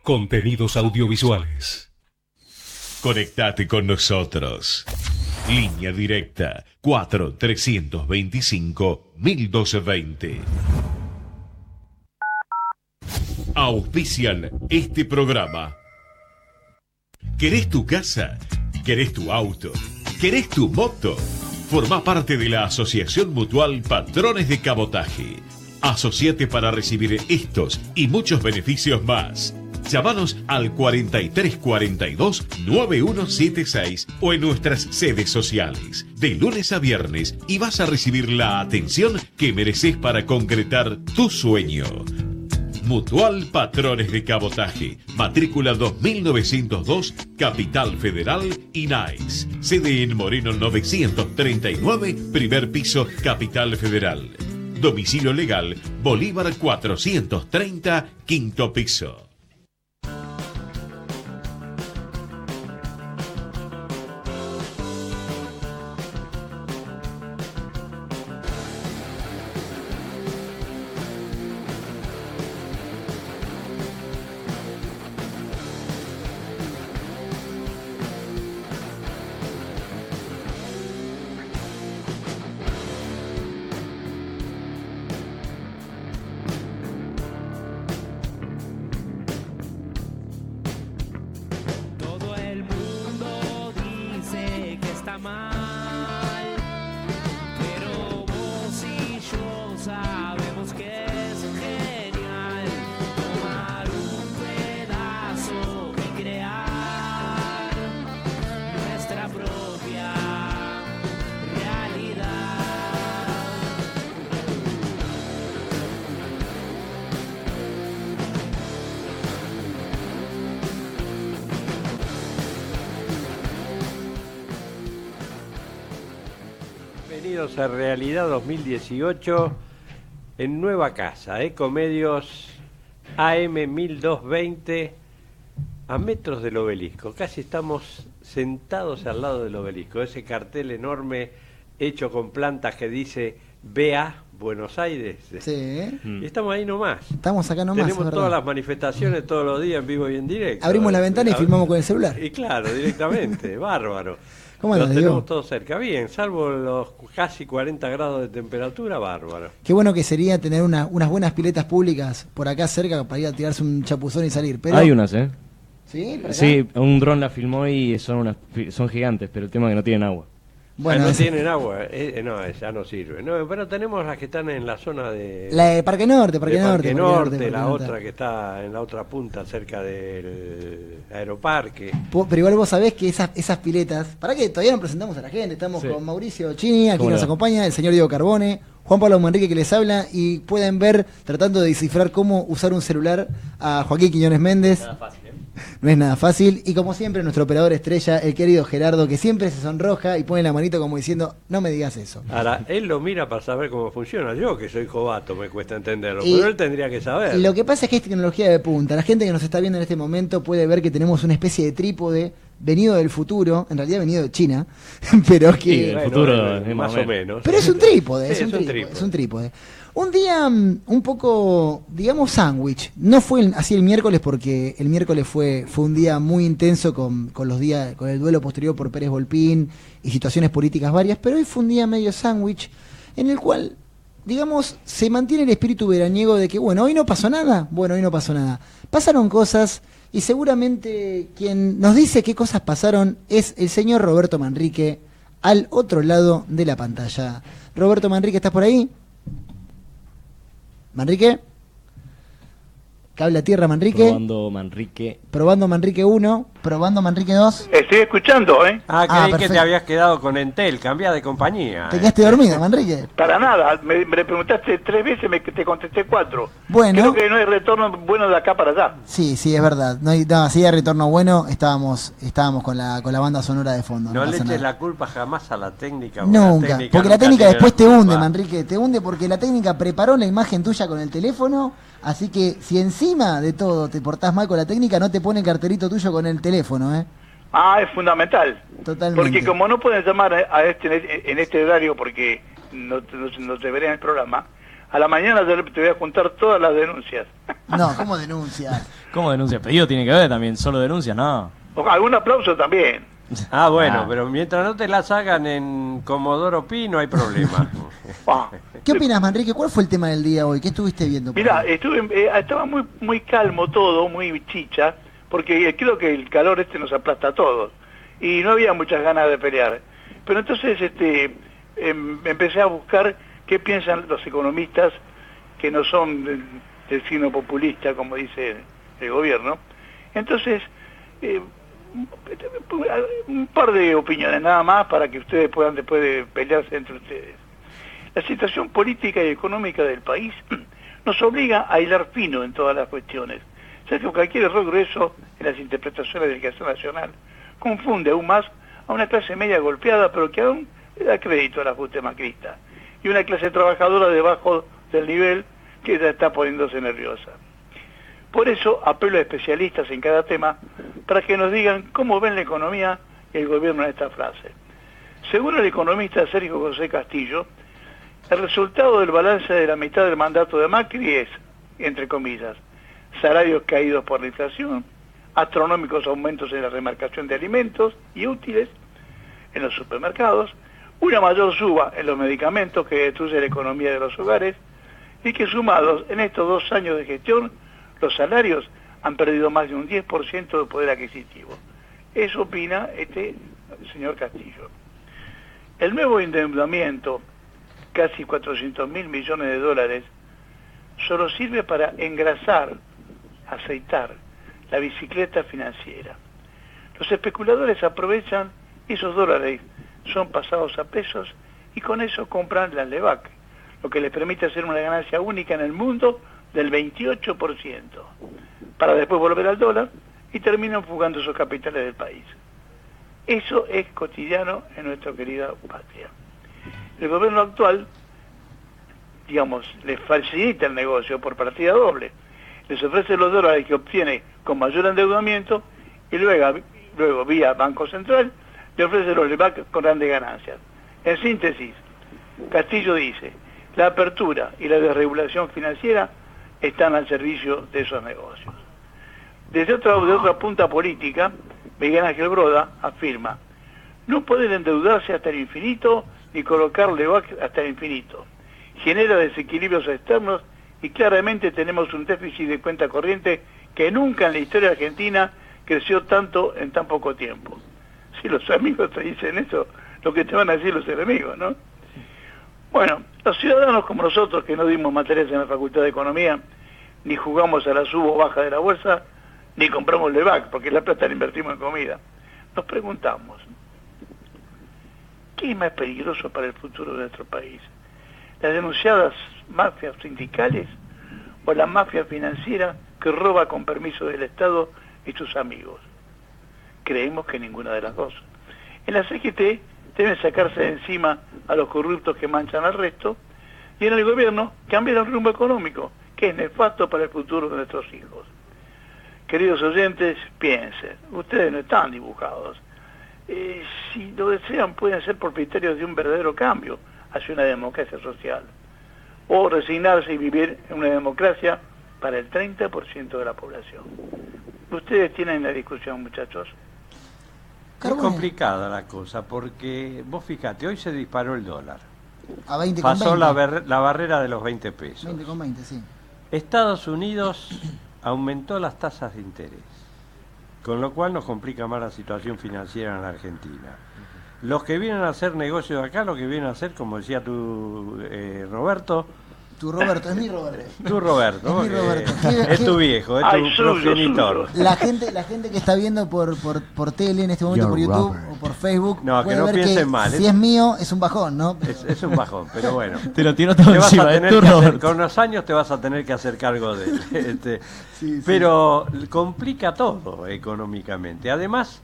Contenidos audiovisuales. Conectate con nosotros. Línea directa 4-325-1220. Auspician este programa. ¿Querés tu casa? ¿Querés tu auto? ¿Querés tu moto? Formá parte de la Asociación Mutual Patrones de Cabotaje. Asociate para recibir estos y muchos beneficios más. Llámanos al 4342-9176 o en nuestras sedes sociales, de lunes a viernes, y vas a recibir la atención que mereces para concretar tu sueño. Mutual Patrones de Cabotaje, matrícula 2902, Capital Federal, INAES. Sede en Moreno 939, primer piso, Capital Federal. Domicilio legal, Bolívar 430, quinto piso. Bienvenidos a Realidad 2018 en nueva casa, Ecomedios AM 1220 a metros del obelisco. Casi estamos sentados al lado del obelisco. Ese cartel enorme hecho con plantas que dice BA Buenos Aires. Sí. Y estamos ahí nomás. Estamos acá nomás. Tenemos todas las manifestaciones todos los días en vivo y en directo. Abrimos la ventana y filmamos con el celular. Y claro, directamente. Bárbaro. ¿Cómo Los andas, tenemos Diego? todos cerca, bien, salvo los casi 40 grados de temperatura, bárbaro. Qué bueno que sería tener unas buenas piletas públicas por acá cerca para ir a tirarse un chapuzón y salir. Pero... Hay unas, ¿eh? ¿Sí? ¿Por acá? Sí, un dron la filmó y son gigantes, pero el tema es que no tienen agua. Bueno, no tienen agua, no, ya no sirve. No, pero tenemos las que están en la zona de... La de Parque Norte, Parque Norte, Parque la Norte. otra que está en la otra punta, cerca del aeroparque. Pero igual vos sabés que esas piletas... ¿Para qué? Todavía no presentamos a la gente. Estamos con Mauricio Chini, aquí nos acompaña, el señor Diego Carbone, Juan Pablo Manrique que les habla, y pueden ver, tratando de descifrar cómo usar un celular, a Joaquín Quiñones Méndez. Nada fácil, ¿eh? No es nada fácil. Y como siempre, nuestro operador estrella, el querido Gerardo, que siempre se sonroja y pone la manito como diciendo, no me digas eso. Ahora, él lo mira para saber cómo funciona. Yo, que soy jovato, me cuesta entenderlo, pero él tendría que saber. Lo que pasa es que es tecnología de punta. La gente que nos está viendo en este momento puede ver que tenemos una especie de trípode venido del futuro, en realidad venido de China, pero que... Sí, del futuro es más o menos. Pero es un trípode, Sí, es un trípode. Un día un poco, digamos, sándwich. No fue así el miércoles, porque el miércoles fue un día muy intenso con el duelo posterior por Pérez Volpín y situaciones políticas varias, pero hoy fue un día medio sándwich en el cual, digamos, se mantiene el espíritu veraniego de que, bueno, hoy no pasó nada. Bueno, hoy no pasó nada. Pasaron cosas y seguramente quien nos dice qué cosas pasaron es el señor Roberto Manrique al otro lado de la pantalla. Roberto Manrique, ¿estás por ahí? ¿Manrique? Cable a tierra, Manrique. Probando Manrique. Probando Manrique 1, probando Manrique 2. Estoy escuchando, ¿eh? Creí que perfecto. te habías quedado con Entel, cambiá de compañía. ¿Te quedaste dormido, Manrique? Para nada, me preguntaste 3 veces, te contesté 4. Bueno. Creo que no hay retorno bueno de acá para allá. Sí, es verdad. No, si hay retorno bueno, estábamos con la banda sonora de fondo. No le pasa eches nada. la culpa jamás a la técnica. Nunca, porque la técnica tiene después te la hunde, culpa. Manrique, te hunde porque la técnica preparó la imagen tuya con el teléfono, así que si encima de todo te portás mal con la técnica, no te pone el cartelito tuyo con el teléfono, ¿eh? Es fundamental. Totalmente. Porque como no pueden llamar en este horario porque no te veré en el programa, A la mañana te voy a juntar todas las denuncias. No, ¿cómo denuncias? ¿Cómo denuncia? Pedido tiene que ver también, solo denuncias, no. O algún aplauso también. Ah, bueno, Ah. pero mientras no te las hagan en Comodoro Pi no hay problema. Ah. ¿Qué opinas, Manrique? ¿Cuál fue el tema del día hoy? ¿Qué estuviste viendo? por Mira, ahí? estaba muy calmo todo, muy chicha, porque creo que el calor nos aplasta a todos. Y no había muchas ganas de pelear. Pero entonces empecé a buscar qué piensan los economistas que no son del signo populista, como dice el gobierno. Entonces, un par de opiniones nada más para que ustedes puedan después de pelearse entre ustedes. La situación política y económica del país nos obliga a hilar fino en todas las cuestiones. O sea que cualquier error grueso en las interpretaciones del quehacer nacional confunde aún más a una clase media golpeada, pero que aún le da crédito al ajuste macrista, y una clase trabajadora debajo del nivel que ya está poniéndose nerviosa. Por eso apelo a especialistas en cada tema para que nos digan cómo ven la economía y el gobierno en esta frase. Según el economista Sergio José Castillo, el resultado del balance de la mitad del mandato de Macri es, entre comillas, salarios caídos por la inflación, astronómicos aumentos en la remarcación de alimentos y útiles en los supermercados, una mayor suba en los medicamentos que destruye la economía de los hogares, y que sumados en estos 2 años de gestión, los salarios han perdido más de un 10% de poder adquisitivo. Eso opina el señor Castillo. El nuevo endeudamiento, casi 400.000 millones de dólares, solo sirve para engrasar, aceitar la bicicleta financiera. Los especuladores aprovechan esos dólares, son pasados a pesos, y con eso compran la LEVAC, lo que les permite hacer una ganancia única en el mundo del 28%, para después volver al dólar y terminan fugando esos capitales del país. Eso es cotidiano en nuestra querida patria. El gobierno actual, digamos, les facilita el negocio por partida doble. Les ofrece los dólares que obtiene con mayor endeudamiento y luego vía Banco Central, le ofrece los LEVAC con grandes ganancias. En síntesis, Castillo dice, la apertura y la desregulación financiera están al servicio de esos negocios. Desde otra punta política, Miguel Ángel Broda afirma, no pueden endeudarse hasta el infinito ni colocar LEVAC hasta el infinito. Genera desequilibrios externos y claramente tenemos un déficit de cuenta corriente que nunca en la historia argentina creció tanto en tan poco tiempo. Si los amigos te dicen eso, lo que te van a decir los enemigos, ¿no? Bueno, los ciudadanos como nosotros que no dimos materias en la Facultad de Economía, ni jugamos a la sub o baja de la bolsa, ni compramos LEVAC, porque la plata la invertimos en comida, nos preguntamos, ¿qué es más peligroso para el futuro de nuestro país? ¿Las denunciadas mafias sindicales o la mafia financiera que roba con permiso del Estado y sus amigos? Creemos que ninguna de las dos. En la CGT deben sacarse de encima a los corruptos que manchan al resto, y en el gobierno cambiar el rumbo económico, que es nefasto para el futuro de nuestros hijos. Queridos oyentes, piensen, ustedes no están dibujados. Si lo desean, pueden ser propietarios de un verdadero cambio hacia una democracia social, o resignarse y vivir en una democracia para el 30% de la población. Ustedes tienen la discusión, muchachos. Es complicada la cosa, porque vos fíjate, hoy se disparó el dólar. A 20 Pasó con 20. la barrera de los 20 pesos. 20 con 20, sí. Estados Unidos aumentó las tasas de interés, con lo cual nos complica más la situación financiera en la Argentina. Los que vienen a hacer negocios acá, lo que vienen a hacer, como decía tú, Roberto... Tu Roberto, es mi Roberto. Tú, Roberto, Es mi Roberto. es tu viejo, es tu progenitor. La gente que está viendo por tele en este momento, por YouTube o por Facebook, no, puede que no ver piensen que mal. Si es mío, es un bajón, ¿no? Es un bajón, pero bueno. Te lo tiro todo encima, con los años te vas a tener que hacer cargo de él. Sí. Pero complica todo económicamente. Además,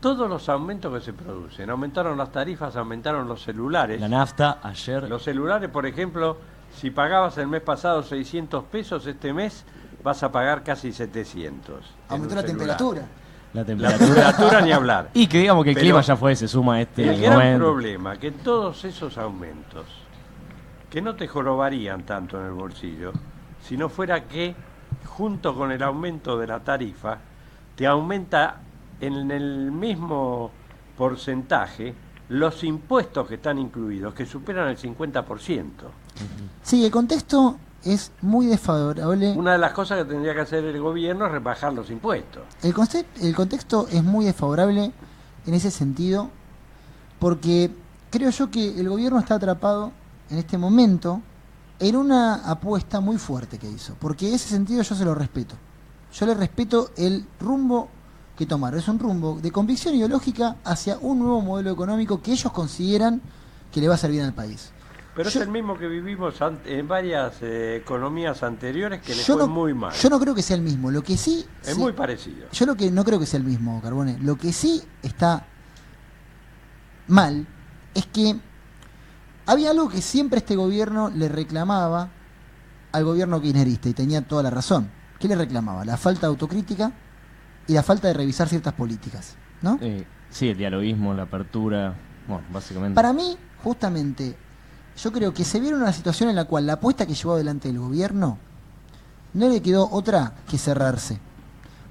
todos los aumentos que se producen, aumentaron las tarifas, aumentaron los celulares. La nafta ayer. Los celulares, por ejemplo, si pagabas el mes pasado 600 pesos, este mes vas a pagar casi 700. Aumentó la temperatura. La temperatura ni hablar. Y que digamos que el Pero clima ya fue, se suma a este el gran momento. problema, que todos esos aumentos que no te jorobarían tanto en el bolsillo, si no fuera que, junto con el aumento de la tarifa, te aumenta en el mismo porcentaje los impuestos que están incluidos, que superan el 50%. Sí, el contexto es muy desfavorable. Una de las cosas que tendría que hacer el gobierno es rebajar los impuestos. El contexto es muy desfavorable en ese sentido, porque creo yo que el gobierno está atrapado en este momento en una apuesta muy fuerte que hizo, porque en ese sentido yo se lo respeto. Yo le respeto el rumbo que tomaron. Es un rumbo de convicción ideológica hacia un nuevo modelo económico que ellos consideran que le va a servir al país. Pero Yo- es el mismo que vivimos en varias economías anteriores que le yo fue no, muy mal. yo no creo que sea el mismo. Lo que sí, Es sí- muy parecido. yo lo que no creo que sea el mismo, Carbone. Lo que sí está mal es que había algo que siempre este gobierno le reclamaba al gobierno kirchnerista, y tenía toda la razón. ¿Qué le reclamaba? La falta de autocrítica y la falta de revisar ciertas políticas, ¿no? Sí, el dialoguismo, la apertura, bueno, básicamente. Para mí, justamente, yo creo que se vieron una situación en la cual la apuesta que llevó adelante el gobierno no le quedó otra que cerrarse.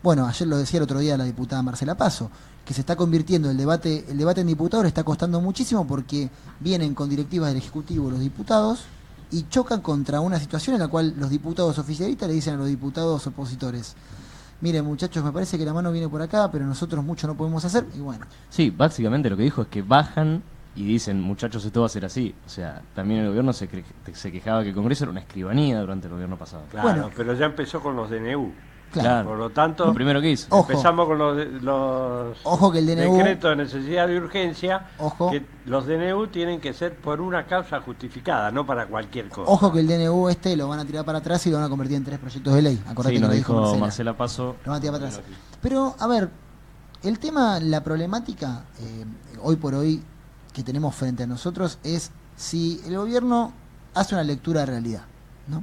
Bueno, ayer lo decía el otro día la diputada Marcela Paso, que se está convirtiendo el debate en diputados, le está costando muchísimo porque vienen con directivas del Ejecutivo los diputados y chocan contra una situación en la cual los diputados oficialistas le dicen a los diputados opositores: miren, muchachos, me parece que la mano viene por acá, pero nosotros mucho no podemos hacer. Y bueno, Sí, básicamente lo que dijo es que bajan y dicen, muchachos, esto va a ser así. O sea, también el gobierno se quejaba que el Congreso era una escribanía durante el gobierno pasado. Claro, Bueno. pero ya empezó con los DNU. claro. Por lo tanto, Lo primero que hizo. Ojo. empezamos con los Ojo que el DNU... decretos de necesidad de urgencia, Ojo. que los DNU tienen que ser por una causa justificada, no para cualquier cosa. Ojo que el DNU lo van a tirar para atrás y lo van a convertir en 3 proyectos de ley. Acordate Sí, que nos lo dijo Marcela Paso. Lo van a tirar para atrás. Pero, a ver, el tema, la problemática, hoy por hoy, que tenemos frente a nosotros es si el gobierno hace una lectura de realidad, ¿no?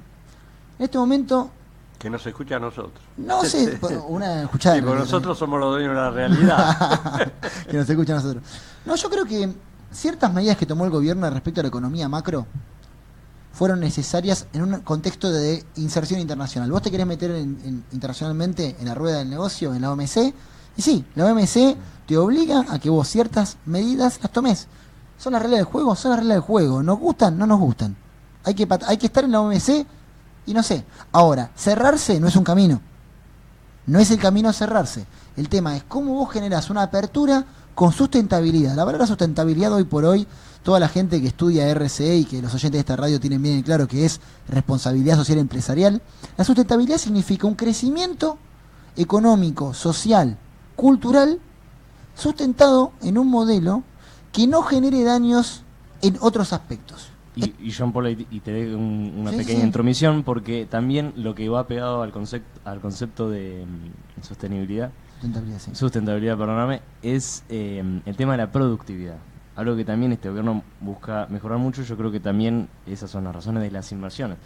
En este momento, Que nos escucha a nosotros. no sé, una escuchada. Sí, porque nosotros somos los dueños de la realidad. que nos escucha a nosotros. No, yo creo que ciertas medidas que tomó el gobierno respecto a la economía macro fueron necesarias en un contexto de inserción internacional. Vos te querés meter internacionalmente en la rueda del negocio, en la OMC, y sí, la OMC te obliga a que vos ciertas medidas las tomes. ¿Son las reglas del juego? Son las reglas del juego. ¿Nos gustan? No nos gustan. Hay que estar en la OMC y no sé. Ahora, cerrarse no es un camino. No es el camino a cerrarse. El tema es cómo vos generás una apertura con sustentabilidad. La palabra sustentabilidad hoy por hoy, toda la gente que estudia RCE y que los oyentes de esta radio tienen bien en claro que es responsabilidad social empresarial, la sustentabilidad significa un crecimiento económico, social, cultural, sustentado en un modelo que no genere daños en otros aspectos. Y John Paul, y te doy una Sí, pequeña sí. intromisión, porque también lo que va pegado al concepto de sostenibilidad, Sustentabilidad, sí. sustentabilidad, perdóname, es el tema de la productividad. Algo que también este gobierno busca mejorar mucho. Yo creo que también esas son las razones de las inversiones.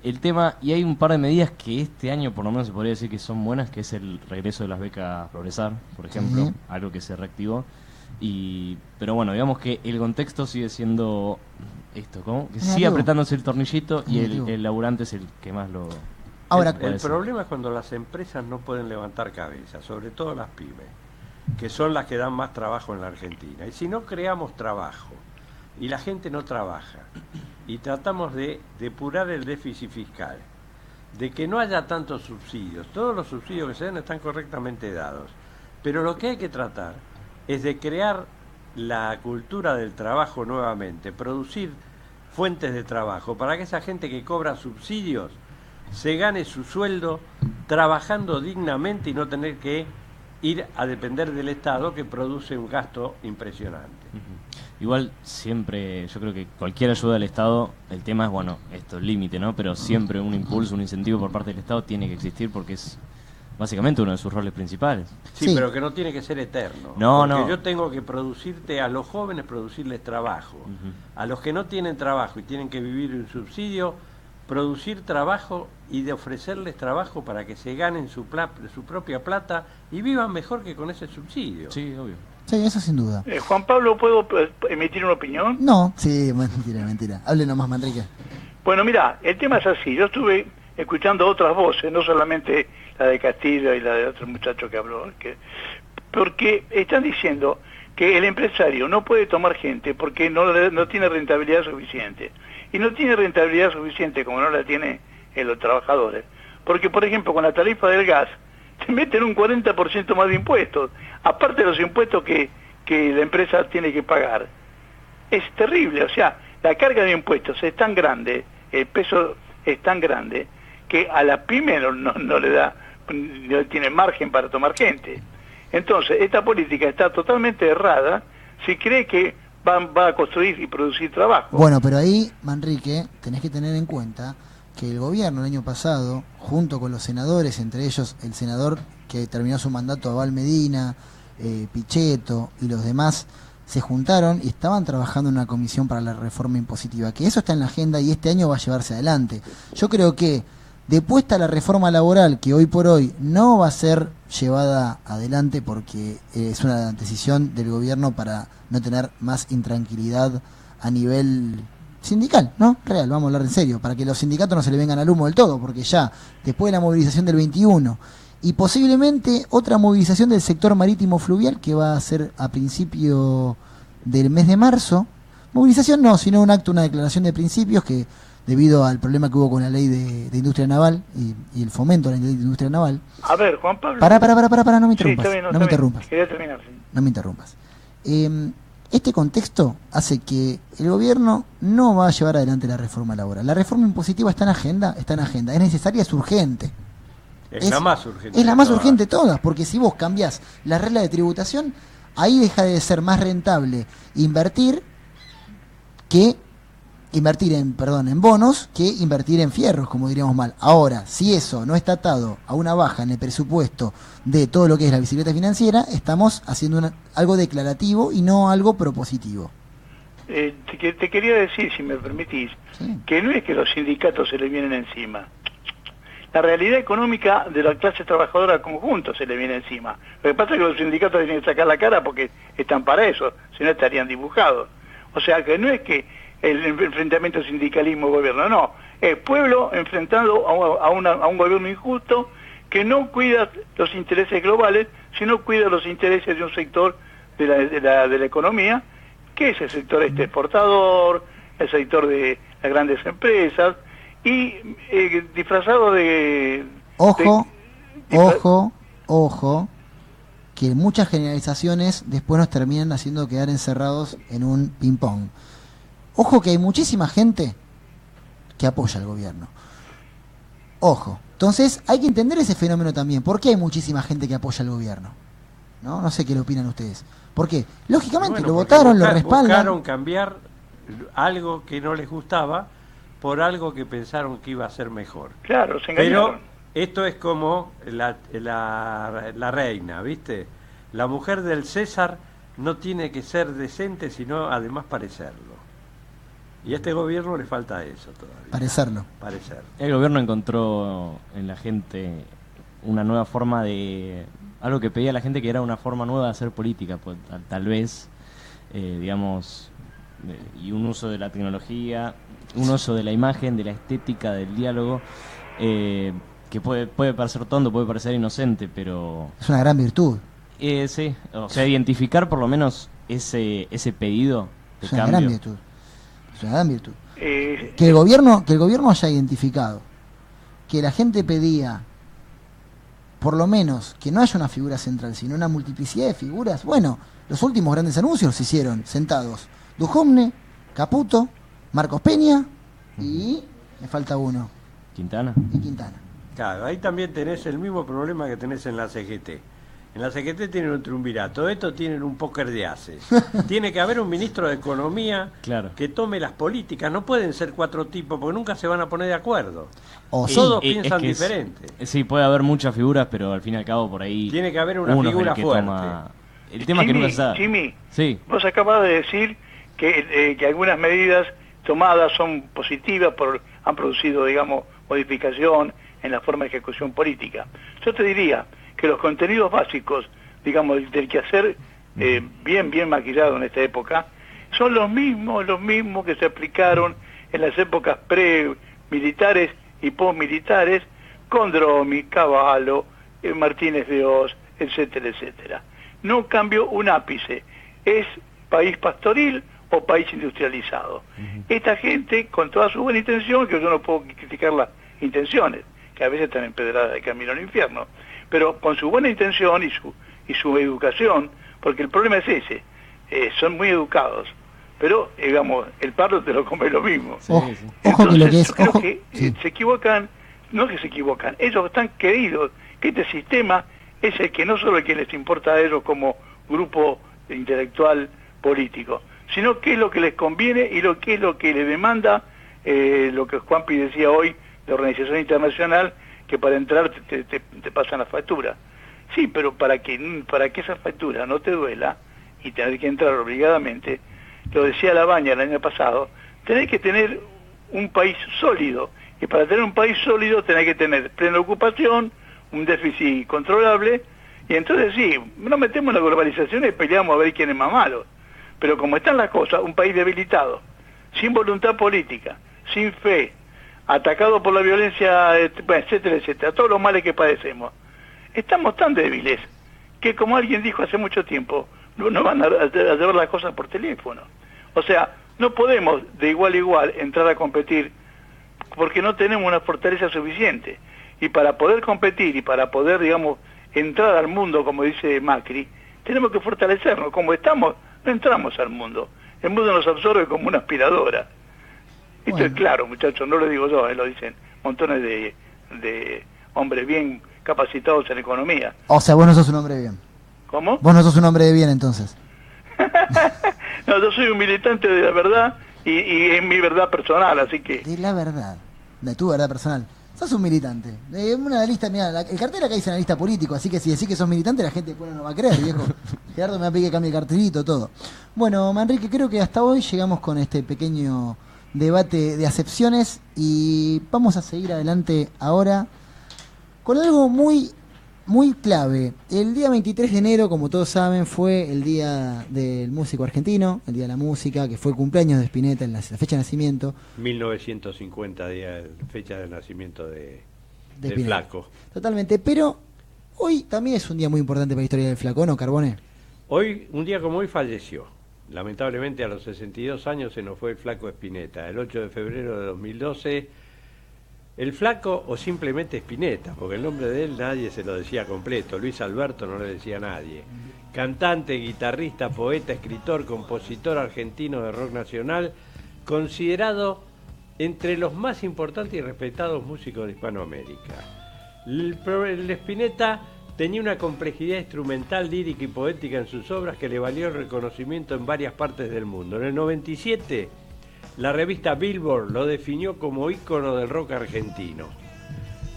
El tema, y hay un par de medidas que este año por lo menos se podría decir que son buenas, que es el regreso de las becas Progresar, por ejemplo, Sí. algo que se reactivó. Pero bueno, digamos que el contexto sigue siendo esto, ¿cómo? Que sigue Negativo. apretándose el tornillito y Negativo. el laburante es el que más lo... Ahora, El Puede ser. problema es cuando las empresas no pueden levantar cabeza, sobre todo las pymes, que son las que dan más trabajo en la Argentina. Y si no creamos trabajo y la gente no trabaja y tratamos de depurar el déficit fiscal, de que no haya tantos subsidios, todos los subsidios que se dan están correctamente dados, pero lo que hay que tratar es de crear la cultura del trabajo nuevamente, producir fuentes de trabajo para que esa gente que cobra subsidios se gane su sueldo trabajando dignamente y no tener que ir a depender del Estado, que produce un gasto impresionante. Igual siempre, yo creo que cualquier ayuda del Estado, el tema es, bueno, esto, el límite, ¿no? Pero siempre un impulso, un incentivo por parte del Estado tiene que existir porque es básicamente uno de sus roles principales. Sí, Sí. pero que no tiene que ser eterno. No, porque no. yo tengo que producirte a los jóvenes, producirles trabajo. A los que no tienen trabajo y tienen que vivir un subsidio, producir trabajo y de ofrecerles trabajo para que se ganen su propia plata y vivan mejor que con ese subsidio. Sí, obvio. sí, eso sin duda. Juan Pablo, ¿puedo emitir una opinión? No, sí, mentira, mentira. Hable nomás, Manrique. Bueno, mira, el tema es así. Yo estuve escuchando otras voces, no solamente la de Castillo y la de otro muchacho que habló, porque están diciendo que el empresario no puede tomar gente porque no tiene rentabilidad suficiente. Y no tiene rentabilidad suficiente como no la tienen los trabajadores. Porque, por ejemplo, con la tarifa del gas, se meten un 40% más de impuestos, aparte de los impuestos que la empresa tiene que pagar. Es terrible, o sea, la carga de impuestos es tan grande, el peso es tan grande, que a la pyme no le da, no tiene margen para tomar gente. Entonces, esta política está totalmente errada si cree que va a construir y producir trabajo. Bueno, pero ahí, Manrique, tenés que tener en cuenta que el gobierno el año pasado, junto con los senadores, entre ellos el senador que terminó su mandato, Abal Medina, Pichetto y los demás, se juntaron y estaban trabajando en una comisión para la reforma impositiva, que eso está en la agenda y este año va a llevarse adelante. Yo creo que depuesta a la reforma laboral, que hoy por hoy no va a ser llevada adelante porque es una decisión del gobierno para no tener más intranquilidad a nivel sindical, ¿no? Real, vamos a hablar en serio, para que los sindicatos no se le vengan al humo del todo, porque ya después de la movilización del 21 y posiblemente otra movilización del sector marítimo fluvial que va a ser a principio del mes de marzo, movilización no, sino un acto, una declaración de principios que debido al problema que hubo con la ley de industria naval y el fomento a la industria naval. A ver, Juan Pablo. Para, no me interrumpas. Sí, está bien, no me interrumpas. Quería terminar, sí. No me interrumpas. Este contexto hace que el gobierno no va a llevar adelante la reforma laboral. La reforma impositiva está en agenda, es necesaria, es urgente. Es la más urgente. Es la más urgente de todas, porque si vos cambiás la regla de tributación, ahí deja de ser más rentable invertir en bonos que invertir en fierros, como diríamos mal. Ahora, si eso no está atado a una baja en el presupuesto de todo lo que es la bicicleta financiera, estamos haciendo algo declarativo y no algo propositivo. Te quería decir, si me permitís, sí, que no es que los sindicatos se le vienen encima. La realidad económica de la clase trabajadora al conjunto se le viene encima. Lo que pasa es que los sindicatos tienen que sacar la cara porque están para eso, si no estarían dibujados. O sea, que no es que el enfrentamiento sindicalismo-gobierno, no. Es pueblo enfrentando a un gobierno injusto que no cuida los intereses globales, sino cuida los intereses de un sector de la economía, que es el sector exportador, el sector de las grandes empresas, y disfrazado de... Ojo, que muchas generalizaciones después nos terminan haciendo quedar encerrados en un ping-pong. Ojo que hay muchísima gente que apoya al gobierno. Ojo. Entonces hay que entender ese fenómeno también. ¿Por qué hay muchísima gente que apoya al gobierno? No sé qué le opinan ustedes. ¿Por qué? Lógicamente lo votaron, lo respaldan. Buscaron cambiar algo que no les gustaba por algo que pensaron que iba a ser mejor. Claro, se engañaron. Pero esto es como la reina, ¿viste? La mujer del César no tiene que ser decente, sino además parecerlo. Y a este gobierno le falta eso todavía. Parecerlo. El gobierno encontró en la gente una nueva forma de... Algo que pedía la gente, que era una forma nueva de hacer política, pues, tal vez, digamos, y un uso de la tecnología, un uso de la imagen, de la estética, del diálogo, que puede parecer tonto, puede parecer inocente, pero... Es una gran virtud. Sí, o sea, identificar por lo menos ese pedido de cambio. Es una gran virtud. Que el gobierno haya identificado que la gente pedía por lo menos que no haya una figura central, sino una multiplicidad de figuras. Bueno, los últimos grandes anuncios se hicieron sentados Duhovne, Caputo, Marcos Peña y me falta uno. Quintana. Claro, ahí también tenés el mismo problema que tenés en la CGT. En la CGT tienen un triunvirato, estos tienen un póker de ases. Tiene que haber un ministro de Economía que tome las políticas. No pueden ser 4 tipos porque nunca se van a poner de acuerdo. Todos piensan diferente. Sí, puede haber muchas figuras, pero al fin y al cabo por ahí... Tiene que haber una figura fuerte. El tema que nunca se da. Jimmy, sí. Vos acabas de decir que algunas medidas tomadas son positivas, han producido, digamos, modificación en la forma de ejecución política. Yo te diría que los contenidos básicos, digamos, del quehacer bien maquillado en esta época, son los mismos que se aplicaron en las épocas pre-militares y post-militares, con Dromi, Cavallo, Martínez de Oz, etcétera, etcétera. No cambió un ápice. Es país pastoril o país industrializado. Esta gente, con toda su buena intención, que yo no puedo criticar las intenciones, que a veces están empedradas de camino al infierno, pero con su buena intención y su educación, porque el problema es ese, son muy educados, pero digamos, el pardo te lo come lo mismo. Sí, sí. Entonces, Ojo que lo que es, yo creo ojo, que sí. se equivocan, no que se equivocan, ellos están queridos que este sistema es el que no solo el que les importa a ellos como grupo intelectual político, sino qué es lo que les conviene y qué es lo que les demanda, lo que Juanpi decía hoy, de organización internacional, que para entrar te pasan la factura. Sí, pero para que esa factura no te duela y tener que entrar obligadamente, lo decía Labaña el año pasado, tenés que tener un país sólido, y para tener un país sólido tenés que tener plena ocupación, un déficit controlable, y entonces sí, nos metemos en la globalización y peleamos a ver quién es más malo. Pero como están las cosas, un país debilitado, sin voluntad política, sin fe, atacado por la violencia, etcétera, etcétera, todos los males que padecemos, estamos tan débiles que, como alguien dijo hace mucho tiempo, no van a llevar las cosas por teléfono. O sea, no podemos de igual a igual entrar a competir porque no tenemos una fortaleza suficiente. Y para poder competir y para poder, digamos, entrar al mundo, como dice Macri, tenemos que fortalecernos. Como estamos, no entramos al mundo. El mundo nos absorbe como una aspiradora. Esto es claro, muchachos, no lo digo yo, lo dicen montones de hombres bien capacitados en economía. O sea, vos no sos un hombre de bien. ¿Cómo? Vos no sos un hombre de bien, entonces. No, yo soy un militante de la verdad y es mi verdad personal, así que... De la verdad, de tu verdad personal. Sos un militante. Una lista, mira, el cartel acá dice analista político, así que si decís que sos militante, la gente después no lo va a creer, viejo. Gerardo me va a pedir que cambie el cartelito, todo. Bueno, Manrique, creo que hasta hoy llegamos con este pequeño debate de acepciones y vamos a seguir adelante ahora con algo muy clave. El día 23 de enero, como todos saben, fue el día del músico argentino, el día de la música, que fue el cumpleaños de Spinetta, en la fecha de nacimiento. 1950, fecha de nacimiento del Spinetta. Flaco. Totalmente, pero hoy también es un día muy importante para la historia del Flaco, ¿no, Carbone? Hoy, un día como hoy, falleció. Lamentablemente, a los 62 años se nos fue el Flaco Spinetta. El 8 de febrero de 2012, el Flaco, o simplemente Spinetta, porque el nombre de él nadie se lo decía completo. Luis Alberto no le decía a nadie. Cantante, guitarrista, poeta, escritor, compositor argentino de rock nacional, considerado entre los más importantes y respetados músicos de Hispanoamérica. El Spinetta tenía una complejidad instrumental, lírica y poética en sus obras que le valió el reconocimiento en varias partes del mundo. En el 97, la revista Billboard lo definió como ícono del rock argentino.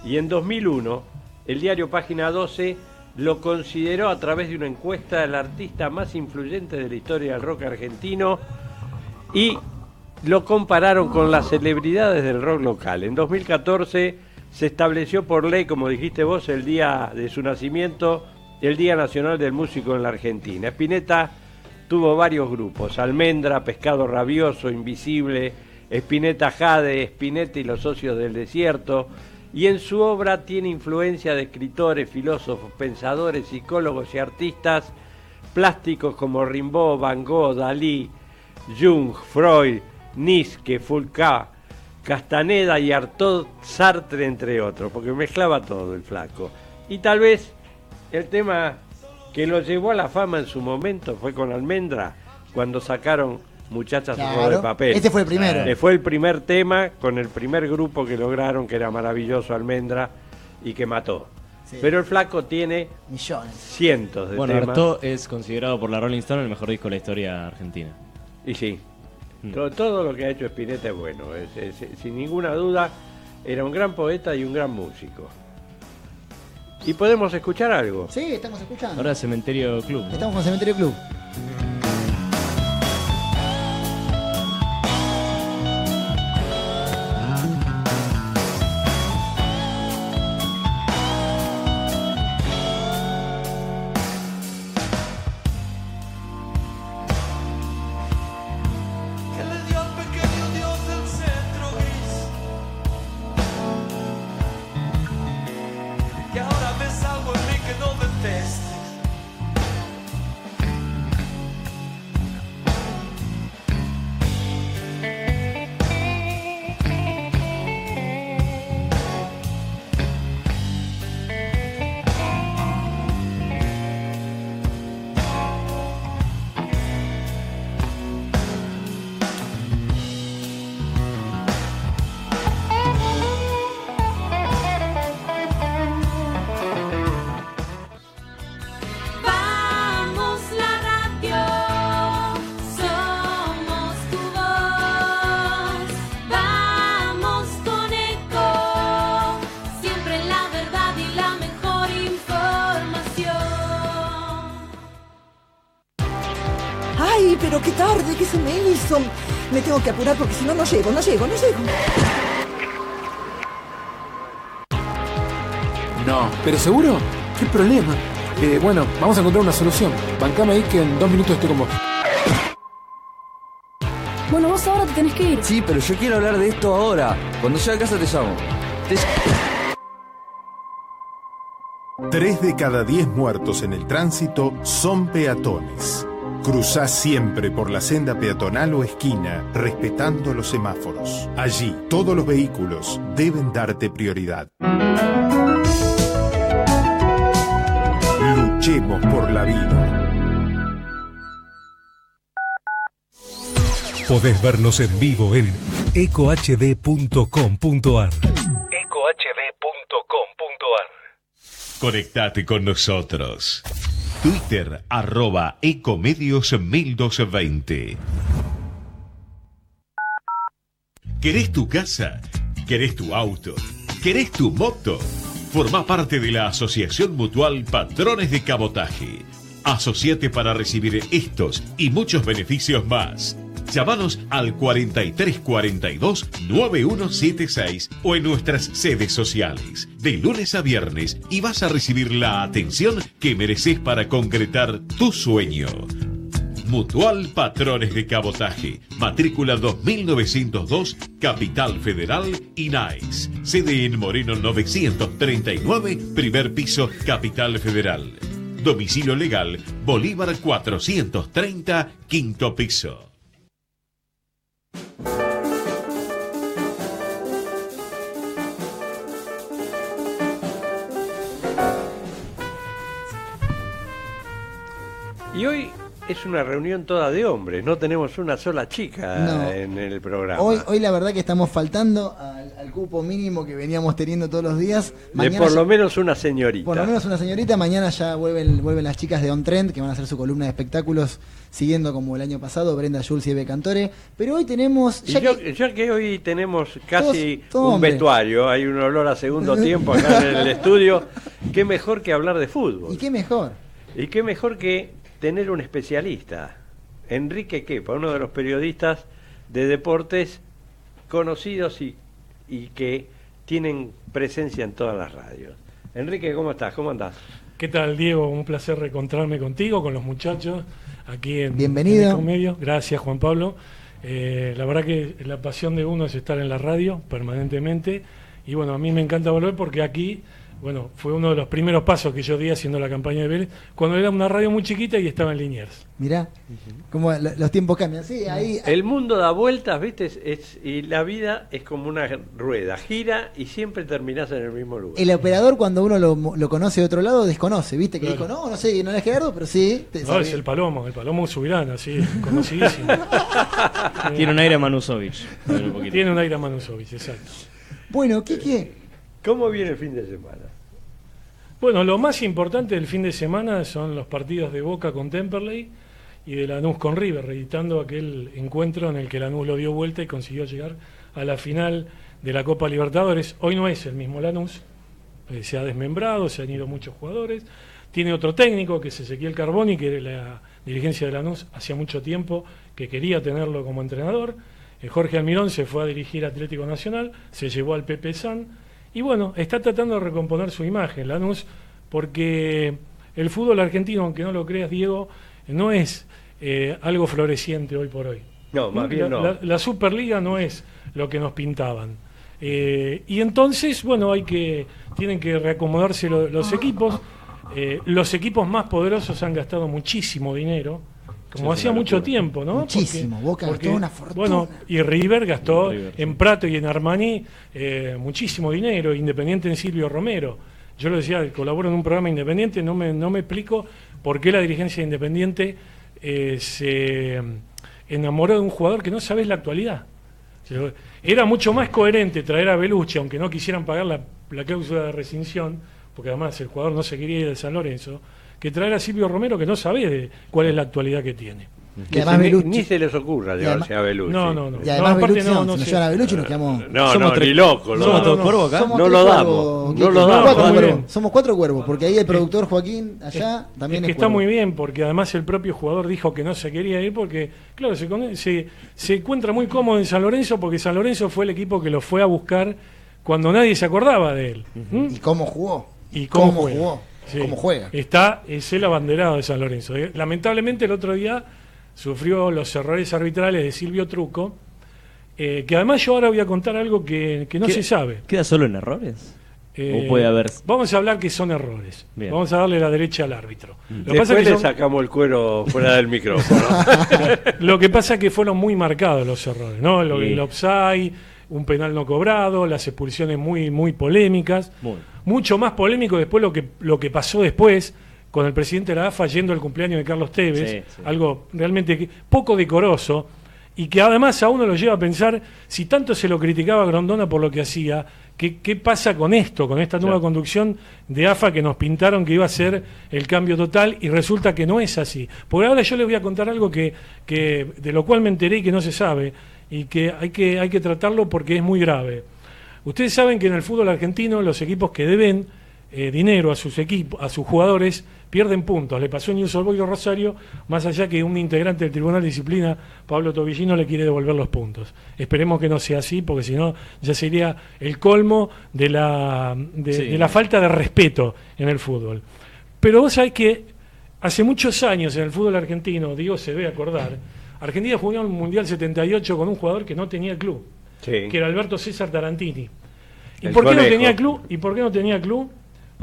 Y en 2001, el diario Página 12 lo consideró, a través de una encuesta, el artista más influyente de la historia del rock argentino, y lo compararon con las celebridades del rock local. En 2014 se estableció por ley, como dijiste vos, el día de su nacimiento, el Día Nacional del Músico en la Argentina. Spinetta tuvo varios grupos: Almendra, Pescado Rabioso, Invisible, Spinetta Jade, Spinetta y los Socios del Desierto, y en su obra tiene influencia de escritores, filósofos, pensadores, psicólogos y artistas plásticos como Rimbaud, Van Gogh, Dalí, Jung, Freud, Nietzsche, Foucault, Castaneda y Artaud, Sartre, entre otros, porque mezclaba todo el Flaco. Y tal vez el tema que lo llevó a la fama en su momento fue con Almendra, cuando sacaron Muchachas de Papel. Este fue el primero. Fue el primer tema con el primer grupo que lograron, que era maravilloso, Almendra, y que mató. Sí. Pero el Flaco tiene millones, cientos de temas. Bueno, Artaud es considerado por la Rolling Stone el mejor disco de la historia argentina. Y sí. Todo lo que ha hecho Spinetta es bueno, sin ninguna duda. Era un gran poeta y un gran músico. ¿Y podemos escuchar algo? Sí, estamos escuchando. Ahora Cementerio Club, ¿no? Estamos con Cementerio Club. Que le dio al pequeño Dios del centro. Ay, pero qué tarde que se me hizo. Me tengo que apurar porque si no, no llego. No. ¿Pero seguro? ¿Qué problema? Bueno, vamos a encontrar una solución. Bancame ahí que en 2 minutos estoy con vos. Bueno, vos ahora te tenés que ir. Sí, pero yo quiero hablar de esto ahora. Cuando llegue a casa te llamo. 3 de cada 10 muertos en el tránsito son peatones. Cruzá siempre por la senda peatonal o esquina, respetando los semáforos. Allí, todos los vehículos deben darte prioridad. Luchemos por la vida. Podés vernos en vivo en ecohd.com.ar. Conectate con nosotros. Twitter @ecomedios1220. ¿Querés tu casa? ¿Querés tu auto? ¿Querés tu moto? Formá parte de la Asociación Mutual Patrones de Cabotaje. Asociate para recibir estos y muchos beneficios más. Llámanos al 4342-9176 o en nuestras sedes sociales, de lunes a viernes, y vas a recibir la atención que mereces para concretar tu sueño. Mutual Patrones de Cabotaje, matrícula 2902, Capital Federal, INAES. Sede en Moreno 939, primer piso, Capital Federal. Domicilio legal, Bolívar 430, quinto piso. Y hoy es una reunión toda de hombres, no tenemos una sola chica en el programa. Hoy la verdad que estamos faltando al cupo mínimo que veníamos teniendo todos los días. Mañana por lo menos una señorita. Por lo menos una señorita. Mañana ya vuelven las chicas de On Trend, que van a hacer su columna de espectáculos, siguiendo como el año pasado, Brenda Jules y Eve Cantore. Pero hoy tenemos... Ya que hoy tenemos casi un vestuario, hay un olor a segundo tiempo acá en el estudio, qué mejor que hablar de fútbol. ¿Y qué mejor? Y qué mejor que tener un especialista, Enrique Kepa, uno de los periodistas de deportes conocidos y que tienen presencia en todas las radios. Enrique, ¿cómo estás? ¿Cómo andás? ¿Qué tal, Diego? Un placer reencontrarme contigo, con los muchachos, aquí en Bienvenido. Ecomedio. Gracias, Juan Pablo. La verdad que la pasión de uno es estar en la radio permanentemente, y bueno, a mí me encanta volver porque aquí... Bueno, fue uno de los primeros pasos que yo di haciendo la campaña de Vélez, cuando era una radio muy chiquita y estaba en Liniers. Mirá, como los tiempos cambian. Sí, ahí... El mundo da vueltas, ¿viste? Y la vida es como una rueda, gira y siempre terminás en el mismo lugar. El operador, cuando uno lo conoce de otro lado, desconoce, ¿viste? Que claro. Dijo, no sé, no es Gerardo, pero sí. No, es el Palomo Subirán, así, conocidísimo. Tiene un aire a Manusovich. Tiene un aire a Manusovich, exacto. Bueno, ¿qué? ¿Cómo viene el fin de semana? Bueno, lo más importante del fin de semana son los partidos de Boca con Temperley y de Lanús con River, reeditando aquel encuentro en el que Lanús lo dio vuelta y consiguió llegar a la final de la Copa Libertadores. Hoy no es el mismo Lanús, se ha desmembrado, se han ido muchos jugadores, tiene otro técnico que es Ezequiel Carboni, que la dirigencia de Lanús hacía mucho tiempo que quería tenerlo como entrenador. Jorge Almirón se fue a dirigir Atlético Nacional, se llevó al Pepe San. Y bueno, está tratando de recomponer su imagen, Lanús, porque el fútbol argentino, aunque no lo creas, Diego, no es algo floreciente hoy por hoy. No, más bien no. La Superliga no es lo que nos pintaban. Y entonces, bueno, tienen que reacomodarse los equipos. Los equipos más poderosos han gastado muchísimo dinero, como hacía mucho tiempo, ¿no? Muchísimo, Boca gastó una fortuna. Bueno, y River gastó en Prato y en Armani muchísimo dinero, Independiente en Silvio Romero. Yo lo decía, colaboro en un programa independiente, no me explico por qué la dirigencia de Independiente se enamoró de un jugador que no sabés la actualidad. Era mucho más coherente traer a Belucci, aunque no quisieran pagar la cláusula de rescisión, porque además el jugador no se quería ir de San Lorenzo, que traer a Silvio Romero, que no sabe cuál es la actualidad que tiene. Y además ni se les ocurra llevarse a Belucci. No. Y además Belucci, no, si nos llevan a Belucci nos quedamos... No, ni loco. ¿Somos todos cuervos acá? Somos no tres lo cuervos, damos. No lo damos. Cuatro cuervos. Somos 4 cuervos, porque ahí el productor Joaquín allá también es que es está cuervo. muy bien, porque además el propio jugador dijo que no se quería ir porque, claro, se encuentra muy cómodo en San Lorenzo, porque San Lorenzo fue el equipo que lo fue a buscar cuando nadie se acordaba de él. ¿Y cómo jugó? ¿Y cómo jugó? Sí. ¿Cómo juega? Es el abanderado de San Lorenzo. Lamentablemente el otro día sufrió los errores arbitrales de Silvio Truco, que además yo ahora voy a contar algo que no se sabe. ¿Queda solo en errores? ¿O puede haber...? Vamos a hablar que son errores. Bien. Vamos a darle la derecha al árbitro. Lo que Después pasa es que le sacamos el cuero fuera del micrófono. Lo que pasa es que fueron muy marcados los errores, ¿no? El offside, un penal no cobrado, las expulsiones muy polémicas. Mucho más polémico después lo que pasó después con el presidente de la AFA yendo al cumpleaños de Carlos Tevez, algo realmente poco decoroso, y que además a uno lo lleva a pensar, si tanto se lo criticaba a Grondona por lo que hacía, ¿qué pasa con esto, con esta nueva conducción de AFA que nos pintaron que iba a ser el cambio total, y resulta que no es así? Porque ahora yo les voy a contar algo que de lo cual me enteré y que no se sabe, y que hay que tratarlo porque es muy grave. Ustedes saben que en el fútbol argentino los equipos que deben dinero a sus equipos, a sus jugadores, pierden puntos. Le pasó en Newell's Old Boys Rosario, más allá que un integrante del Tribunal de Disciplina, Pablo Tobillino, le quiere devolver los puntos. Esperemos que no sea así, porque si no ya sería el colmo de la falta de respeto en el fútbol. Pero vos sabés que hace muchos años en el fútbol argentino, Diego se debe acordar, Argentina jugó en el Mundial 78 con un jugador que no tenía club, que era Alberto César Tarantini. ¿Y por qué no tenía club? ¿Y por qué no tenía club?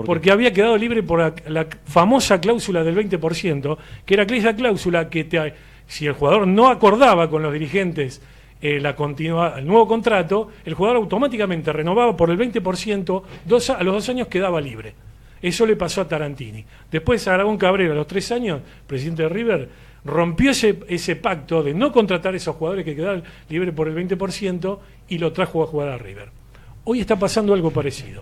Porque había quedado libre por la famosa cláusula del 20%, que era esa cláusula que si el jugador no acordaba con los dirigentes el nuevo contrato, el jugador automáticamente renovaba por el 20%, a los 2 años quedaba libre. Eso le pasó a Tarantini. Después Aragón Cabrera, a los 3 años, presidente de River, rompió ese pacto de no contratar a esos jugadores que quedaban libres por el 20% y lo trajo a jugar a River. Hoy está pasando algo parecido.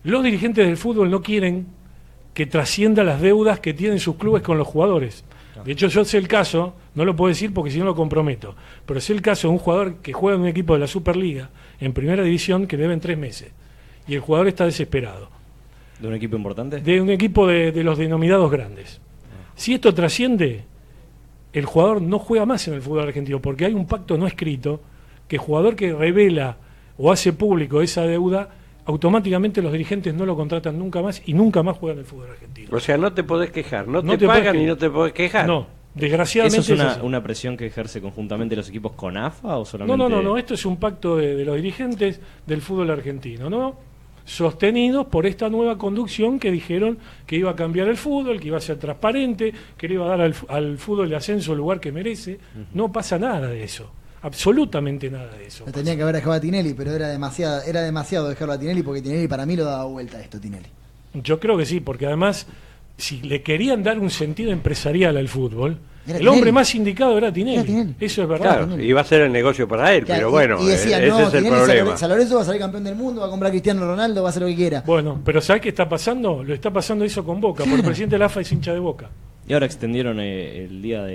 Los dirigentes del fútbol no quieren que trascienda las deudas que tienen sus clubes con los jugadores. De hecho, yo sé el caso, no lo puedo decir porque si no lo comprometo, pero sé el caso de un jugador que juega en un equipo de la Superliga, en primera división, que deben 3 meses. Y el jugador está desesperado. ¿De un equipo importante? De un equipo de los denominados grandes. Si esto trasciende, el jugador no juega más en el fútbol argentino, porque hay un pacto no escrito que el jugador que revela o hace público esa deuda, automáticamente los dirigentes no lo contratan nunca más y nunca más juegan el fútbol argentino. O sea, no te podés quejar, no te pagan y no te podés quejar. No, desgraciadamente. ¿Eso es una presión que ejerce conjuntamente los equipos con AFA o solamente...? No, esto es un pacto de los dirigentes del fútbol argentino, ¿no? Sostenidos por esta nueva conducción que dijeron que iba a cambiar el fútbol, que iba a ser transparente, que le iba a dar al fútbol de ascenso el lugar que merece. No pasa nada de eso. Absolutamente nada de eso. Lo tenía que haber dejado a Tinelli, pero era demasiado dejarlo a Tinelli, porque Tinelli para mí lo daba vuelta a esto, Tinelli. Yo creo que sí, porque además, si le querían dar un sentido empresarial al fútbol, el hombre más indicado era Tinelli. Eso es verdad. Claro, iba a ser el negocio para él, pero bueno, y decían, ese es el problema. San Lorenzo va a salir campeón del mundo, va a comprar a Cristiano Ronaldo, va a hacer lo que quiera. Bueno, pero ¿sabes qué está pasando? Lo está pasando eso con Boca, porque el presidente de la AFA es hincha de Boca. ¿Y ahora extendieron el día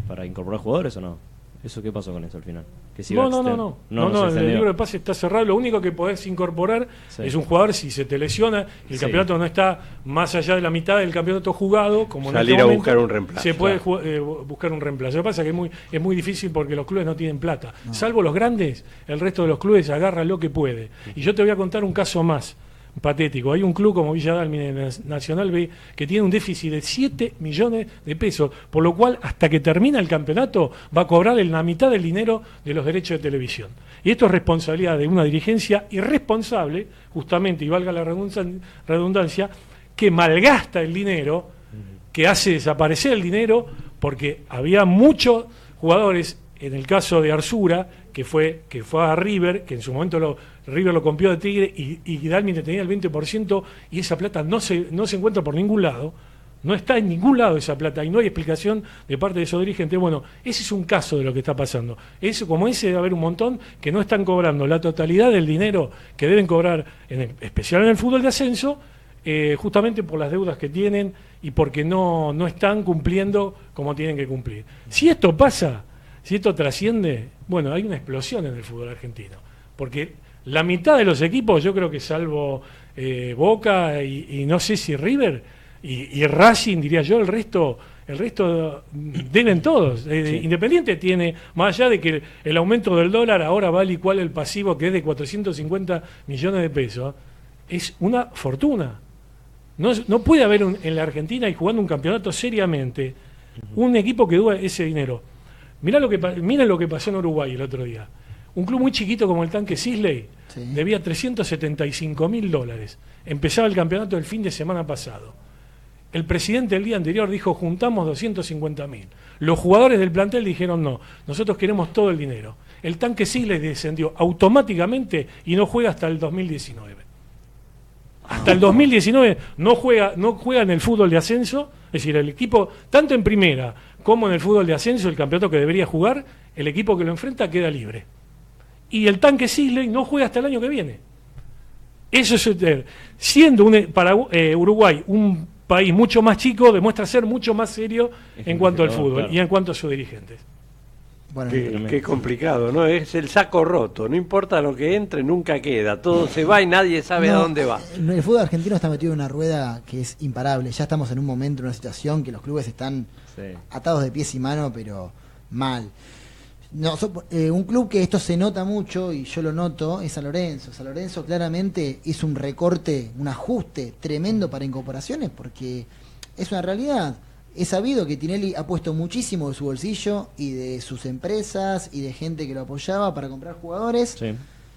para incorporar jugadores o no? ¿Eso qué pasó con eso al final? ¿Que se iba no, el libro de pase está cerrado. Lo único que podés incorporar es un jugador si se te lesiona y el campeonato no está más allá de la mitad del campeonato jugado, como salir a buscar un reemplazo. Se puede buscar un reemplazo. Lo que pasa es que es muy difícil porque los clubes no tienen plata. Salvo los grandes, el resto de los clubes agarra lo que puede. Y yo te voy a contar un caso más patético. Hay un club como Villa Dálmine en Nacional B que tiene un déficit de 7 millones de pesos, por lo cual hasta que termina el campeonato va a cobrar la mitad del dinero de los derechos de televisión. Y esto es responsabilidad de una dirigencia irresponsable, justamente, y valga la redundancia, que malgasta el dinero, que hace desaparecer el dinero, porque había muchos jugadores, en el caso de Arzura, que fue a River, que en su momento River lo compró de Tigre y Dálmine tenía el 20%, y esa plata no se encuentra por ningún lado, no está en ningún lado esa plata, y no hay explicación de parte de esos dirigentes. Bueno, ese es un caso de lo que está pasando. Eso, como ese, debe haber un montón que no están cobrando la totalidad del dinero que deben cobrar, especial en el fútbol de ascenso, justamente por las deudas que tienen y porque no están cumpliendo como tienen que cumplir. Si esto pasa, si esto trasciende, bueno, hay una explosión en el fútbol argentino, porque la mitad de los equipos, yo creo que salvo Boca y no sé si River y Racing, diría yo, el resto deben todos. Sí. Independiente tiene, más allá de que el aumento del dólar ahora vale igual el pasivo, que es de 450 millones de pesos, es una fortuna. No puede haber en la Argentina, y jugando un campeonato seriamente, un equipo que dure ese dinero. Miren lo que pasó en Uruguay el otro día. Un club muy chiquito como el Tanque Sisley debía $375.000. Empezaba el campeonato el fin de semana pasado. El presidente el día anterior dijo, juntamos 250.000. Los jugadores del plantel dijeron, no, nosotros queremos todo el dinero. El Tanque Sisley descendió automáticamente y no juega hasta el 2019. Hasta el 2019 no juega en el fútbol de ascenso, es decir, el equipo, tanto en primera como en el fútbol de ascenso, el campeonato que debería jugar, el equipo que lo enfrenta queda libre. Y el Tanque Sisley no juega hasta el año que viene. Eso es, siendo para Uruguay un país mucho más chico, demuestra ser mucho más serio en cuanto al fútbol, claro, y en cuanto a sus dirigentes. Bueno, qué complicado, ¿no? Es el saco roto, no importa lo que entre, nunca queda, todo se va y nadie sabe a dónde va. El fútbol argentino está metido en una rueda que es imparable. Ya estamos en un momento, en una situación que los clubes están atados de pies y manos, pero mal. Un club que esto se nota mucho, y yo lo noto, es San Lorenzo. San Lorenzo claramente hizo un recorte, un ajuste tremendo para incorporaciones, porque es una realidad. Es sabido que Tinelli ha puesto muchísimo de su bolsillo y de sus empresas y de gente que lo apoyaba para comprar jugadores. Sí.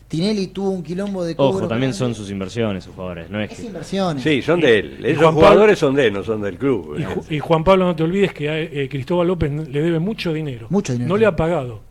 Tinelli tuvo un quilombo de cobro. Ojo, también son sus inversiones, sus jugadores. No es inversiones. Sí, son de él. Esos jugadores son de él, no son del club. Y Juan Pablo, no te olvides que Cristóbal López le debe mucho dinero. Mucho dinero. No le ha pagado.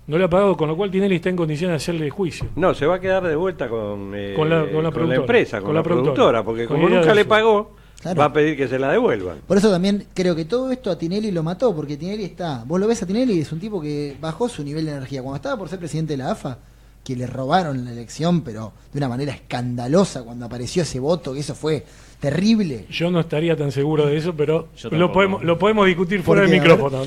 No le ha pagado, con lo cual Tinelli está en condiciones de hacerle juicio. No, se va a quedar de vuelta con la empresa, con la productora, porque con como nunca le pagó, claro, va a pedir que se la devuelvan. Por eso también creo que todo esto a Tinelli lo mató, porque Tinelli vos lo ves a Tinelli, es un tipo que bajó su nivel de energía. Cuando estaba por ser presidente de la AFA, que le robaron la elección, pero de una manera escandalosa, cuando apareció ese voto, que eso fue terrible. Yo no estaría tan seguro de eso, pero lo podemos discutir fuera del micrófono.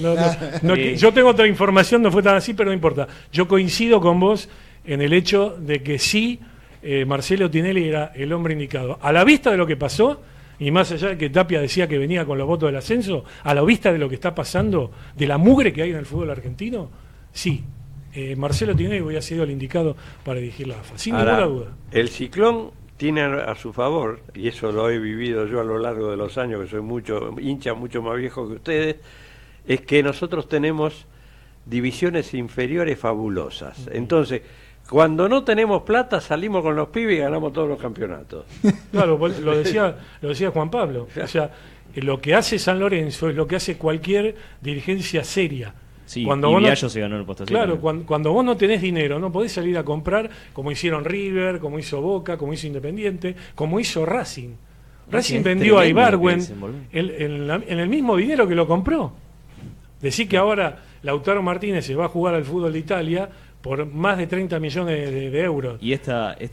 Yo tengo otra información, no fue tan así, pero no importa. Yo coincido con vos en el hecho de que sí, Marcelo Tinelli era el hombre indicado. A la vista de lo que pasó, y más allá de que Tapia decía que venía con los votos del ascenso, a la vista de lo que está pasando, de la mugre que hay en el fútbol argentino, sí, Marcelo Tinelli hubiera sido el indicado para dirigir la AFA, sin ninguna duda. El Ciclón tiene a su favor, y eso lo he vivido yo a lo largo de los años, que soy hincha mucho más viejo que ustedes, es que nosotros tenemos divisiones inferiores fabulosas. Entonces, cuando no tenemos plata, salimos con los pibes y ganamos todos los campeonatos. Claro, lo decía Juan Pablo. O sea, lo que hace San Lorenzo es lo que hace cualquier dirigencia seria. Sí, cuando y Viallo se ganó el puesto. Claro, cuando vos no tenés dinero, no podés salir a comprar como hicieron River, como hizo Boca, como hizo Independiente, como hizo Racing. Racing vendió a Ibargüen en el mismo dinero que lo compró. Decir que ahora Lautaro Martínez se va a jugar al fútbol de Italia por más de 30 millones de euros. Y este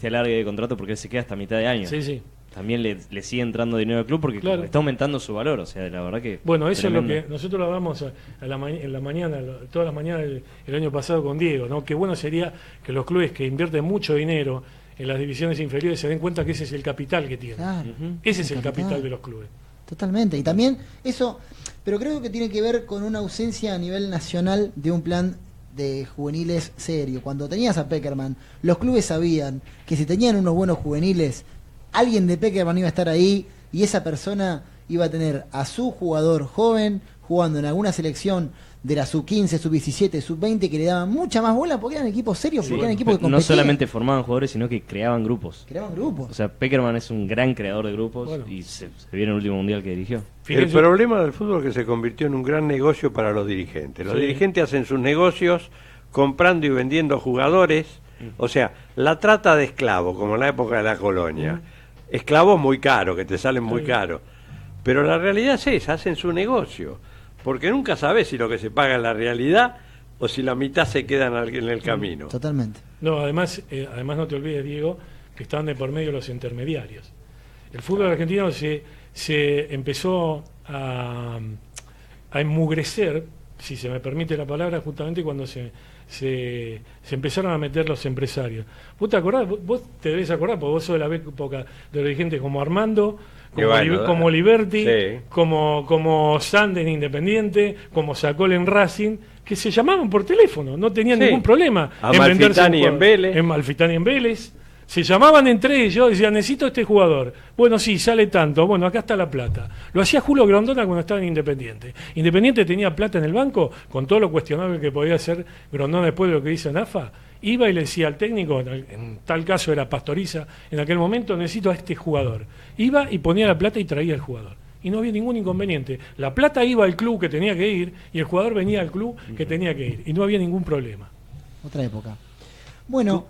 alargue de contrato, porque él se queda hasta mitad de año. Sí, sí. También le sigue entrando dinero al club porque claro, está aumentando su valor, o sea, la verdad que... Bueno, eso tremendo. Es lo que nosotros lo hablamos en la mañana, todas las mañanas el año pasado con Diego, ¿no? Qué bueno sería que los clubes que invierten mucho dinero en las divisiones inferiores se den cuenta que ese es el capital que tienen. Claro, ese es el capital de los clubes. Totalmente, y también eso, pero creo que tiene que ver con una ausencia a nivel nacional de un plan de juveniles serio. Cuando tenías a Peckerman, los clubes sabían que si tenían unos buenos juveniles, alguien de Peckerman iba a estar ahí y esa persona iba a tener a su jugador joven jugando en alguna selección de la sub-15, sub-17, sub-20 que le daban mucha más bola porque eran equipos serios, porque eran equipos que competían. No solamente formaban jugadores, sino que creaban grupos. O sea, Peckerman es un gran creador de grupos y se vio en el último mundial que dirigió. El problema del fútbol es que se convirtió en un gran negocio para los dirigentes. Los dirigentes hacen sus negocios comprando y vendiendo jugadores, o sea, la trata de esclavos, como en la época de la colonia. Esclavos muy caros, que te salen muy caros. Pero la realidad es esa, hacen su negocio. Porque nunca sabes si lo que se paga es la realidad o si la mitad se queda en el camino. Totalmente. No, además no te olvides, Diego, que están de por medio los intermediarios. El fútbol argentino se empezó a enmugrecer, si se me permite la palabra, justamente cuando se empezaron a meter los empresarios. ¿Vos te acordás? Vos te debes acordar, porque vos sos de la época de los dirigentes como Armando, como Liberty, sí, como Sande en Independiente, como Sacol en Racing, que se llamaban por teléfono, no tenían ningún problema en venderse en Vélez. En Malfitani en Vélez. Se llamaban entre ellos, decían, necesito este jugador. Bueno, sí, sale tanto. Bueno, acá está la plata. Lo hacía Julio Grondona cuando estaba en Independiente. Independiente tenía plata en el banco, con todo lo cuestionable que podía hacer Grondona después de lo que dice AFA. Iba y le decía al técnico, en tal caso era Pastoriza, en aquel momento, necesito a este jugador. Iba y ponía la plata y traía al jugador. Y no había ningún inconveniente. La plata iba al club que tenía que ir y el jugador venía al club que tenía que ir. Y no había ningún problema. Otra época. Bueno,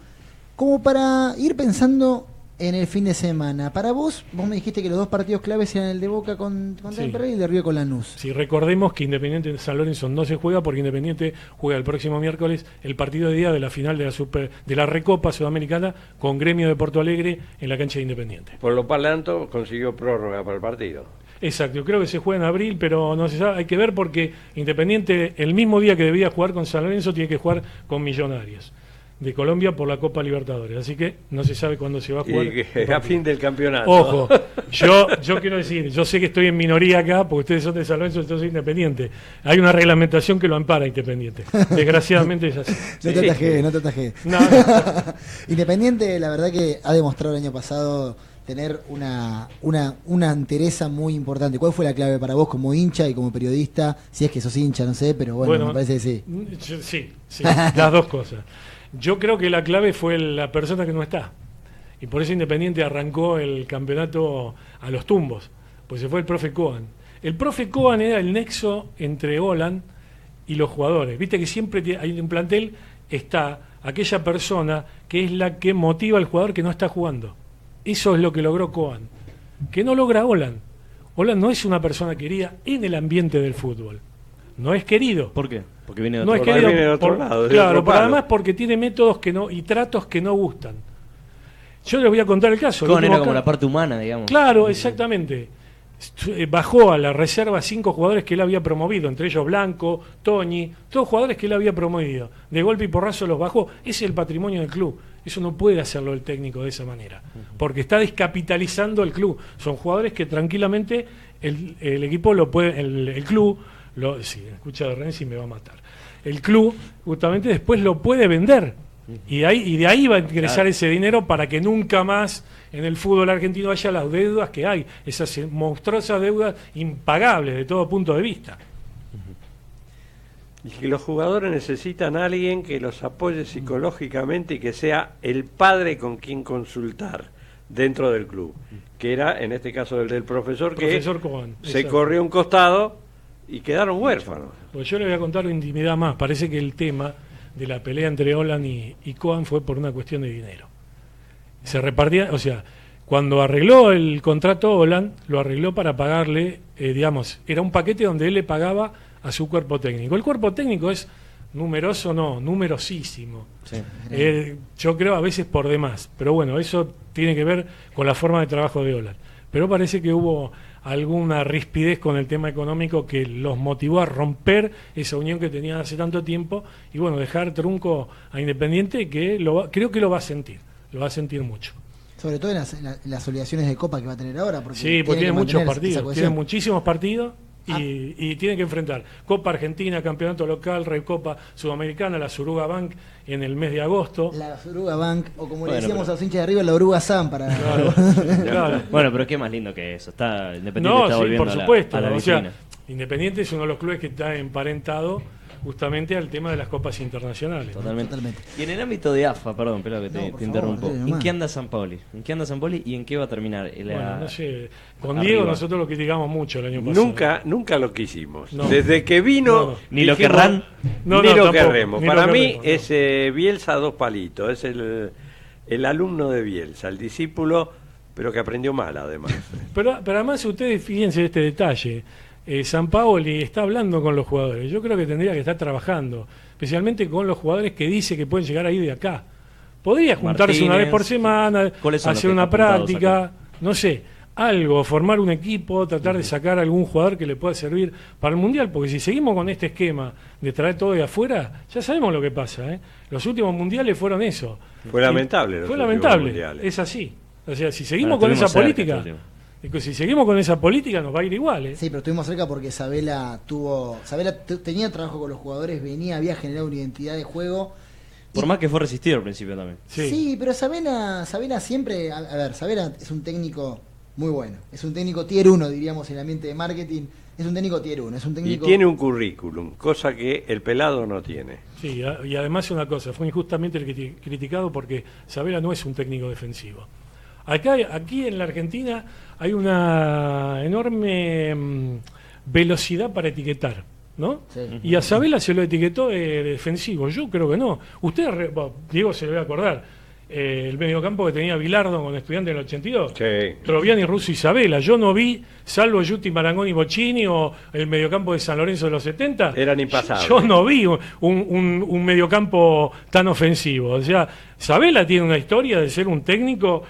como para ir pensando en el fin de semana, para vos me dijiste que los dos partidos claves eran el de Boca con Temperley y el de River con Lanús. Sí, recordemos que Independiente de San Lorenzo no se juega porque Independiente juega el próximo miércoles el partido de día de la final de la Recopa Sudamericana con Gremio de Porto Alegre en la cancha de Independiente. Por lo tanto, consiguió prórroga para el partido. Exacto, creo que se juega en abril, pero no se sabe, hay que ver porque Independiente el mismo día que debía jugar con San Lorenzo tiene que jugar con Millonarios de Colombia por la Copa Libertadores, así que no se sabe cuándo se va a jugar. Y a fin del campeonato. Ojo, yo quiero decir, yo sé que estoy en minoría acá, porque ustedes son de San Lorenzo, yo soy Independiente. Hay una reglamentación que lo ampara Independiente. Desgraciadamente es así. No te atajé. No. Independiente, la verdad que ha demostrado el año pasado tener una entereza muy importante. ¿Cuál fue la clave para vos como hincha y como periodista? Si es que sos hincha, no sé, pero bueno me parece que sí. Sí, las dos cosas. Yo creo que la clave fue la persona que no está. Y por eso Independiente arrancó el campeonato a los tumbos. Pues se fue el profe Coan. El profe Coan era el nexo entre Holland y los jugadores. Viste que siempre hay un plantel, está aquella persona que es la que motiva al jugador que no está jugando. Eso es lo que logró Coan. Que no logra Holland. Holland no es una persona querida en el ambiente del fútbol. No es querido. ¿Por qué? Porque viene de otro lado. Viene de otro lado. Claro, pero además porque tiene métodos y tratos que no gustan. Yo les voy a contar el caso. Coan era como la parte humana, digamos. Claro, exactamente. Bajó a la reserva 5 jugadores que él había promovido, entre ellos Blanco, Toñi, todos jugadores que él había promovido. De golpe y porrazo los bajó. Ese es el patrimonio del club. Eso no puede hacerlo el técnico de esa manera, porque está descapitalizando el club. Son jugadores que tranquilamente el equipo lo puede, el club, si escucha de Renzi me va a matar. El club justamente después lo puede vender y de ahí va a ingresar ese dinero para que nunca más en el fútbol argentino haya las deudas que hay, esas monstruosas deudas impagables de todo punto de vista. Y que los jugadores necesitan a alguien que los apoye psicológicamente y que sea el padre con quien consultar dentro del club, que era en este caso el del profesor Coan, se corrió un costado y quedaron huérfanos. Pues yo le voy a contar una intimidad más. Parece que el tema de la pelea entre Holland y Coan fue por una cuestión de dinero. Se repartía, o sea, cuando arregló el contrato Holland, lo arregló para pagarle, era un paquete donde él le pagaba a su cuerpo técnico. El cuerpo técnico es numerosísimo. Sí. Yo creo a veces por demás, pero bueno, eso tiene que ver con la forma de trabajo de Holland. Pero parece que hubo alguna rispidez con el tema económico que los motivó a romper esa unión que tenían hace tanto tiempo y bueno, dejar trunco a Independiente, que creo que lo va a sentir mucho. Sobre todo en las obligaciones de Copa que va a tener ahora. Porque sí, porque tiene muchos partidos, tiene muchísimos partidos. Y tiene que enfrentar Copa Argentina, Campeonato Local, Recopa Sudamericana, la Suruga Bank en el mes de agosto. La Suruga Bank, o como le decíamos a los hinchas de River, la Oruga Sam para... Claro. Bueno, pero qué más lindo que eso. Independiente está volviendo por supuesto, a la vitrina. Independiente es uno de los clubes que está emparentado justamente al tema de las copas internacionales. Totalmente. Y en el ámbito de AFA, perdón, pero que te interrumpo. ¿En qué anda Sampaoli? ¿Y en qué va a terminar? Bueno, no sé. Con Diego nosotros lo criticamos mucho el año pasado. Nunca lo quisimos. No. Desde que vino... Ni lo querrán. Ni lo querremos. Para mí es Bielsa a 2 palitos. Es el alumno de Bielsa, el discípulo, pero que aprendió mal además. Pero además ustedes fíjense este detalle. Sampaoli está hablando con los jugadores. Yo creo que tendría que estar trabajando, especialmente con los jugadores que dice que pueden llegar ahí de acá. Podría juntarse una vez por semana, hacer una práctica, no sé. algo, formar un equipo, tratar de sacar algún jugador que le pueda servir para el Mundial, porque si seguimos con este esquema de traer todo de afuera, ya sabemos lo que pasa, ¿eh? Los últimos mundiales fueron eso. Fue lamentable. Fue lamentable, es así. O sea, si seguimos con esa política, nos va a ir igual, ¿eh? Sí, pero estuvimos cerca porque Sabela tenía trabajo con los jugadores, había generado una identidad de juego. Por más que fue resistido al principio también. Sí, pero Sabela siempre, a ver, Sabela es un técnico muy bueno, es un técnico tier 1, diríamos, en el ambiente de marketing, es un técnico tier 1, es un técnico... Y tiene un currículum, cosa que el pelado no tiene. Sí, y además una cosa, fue injustamente criticado porque Sabela no es un técnico defensivo. Aquí en la Argentina hay una enorme velocidad para etiquetar, ¿no? Sí. Y a Sabela se lo etiquetó de defensivo. Yo creo que no. Usted, Diego, se le va a acordar. El mediocampo que tenía Bilardo con Estudiantes en el 82. Sí. Troviani, Russo y Sabela. Yo no vi, salvo Yuti, Marangoni, Bocchini o el mediocampo de San Lorenzo de los 70. Eran impasables. Yo no vi un mediocampo tan ofensivo. O sea, Sabela tiene una historia de ser un técnico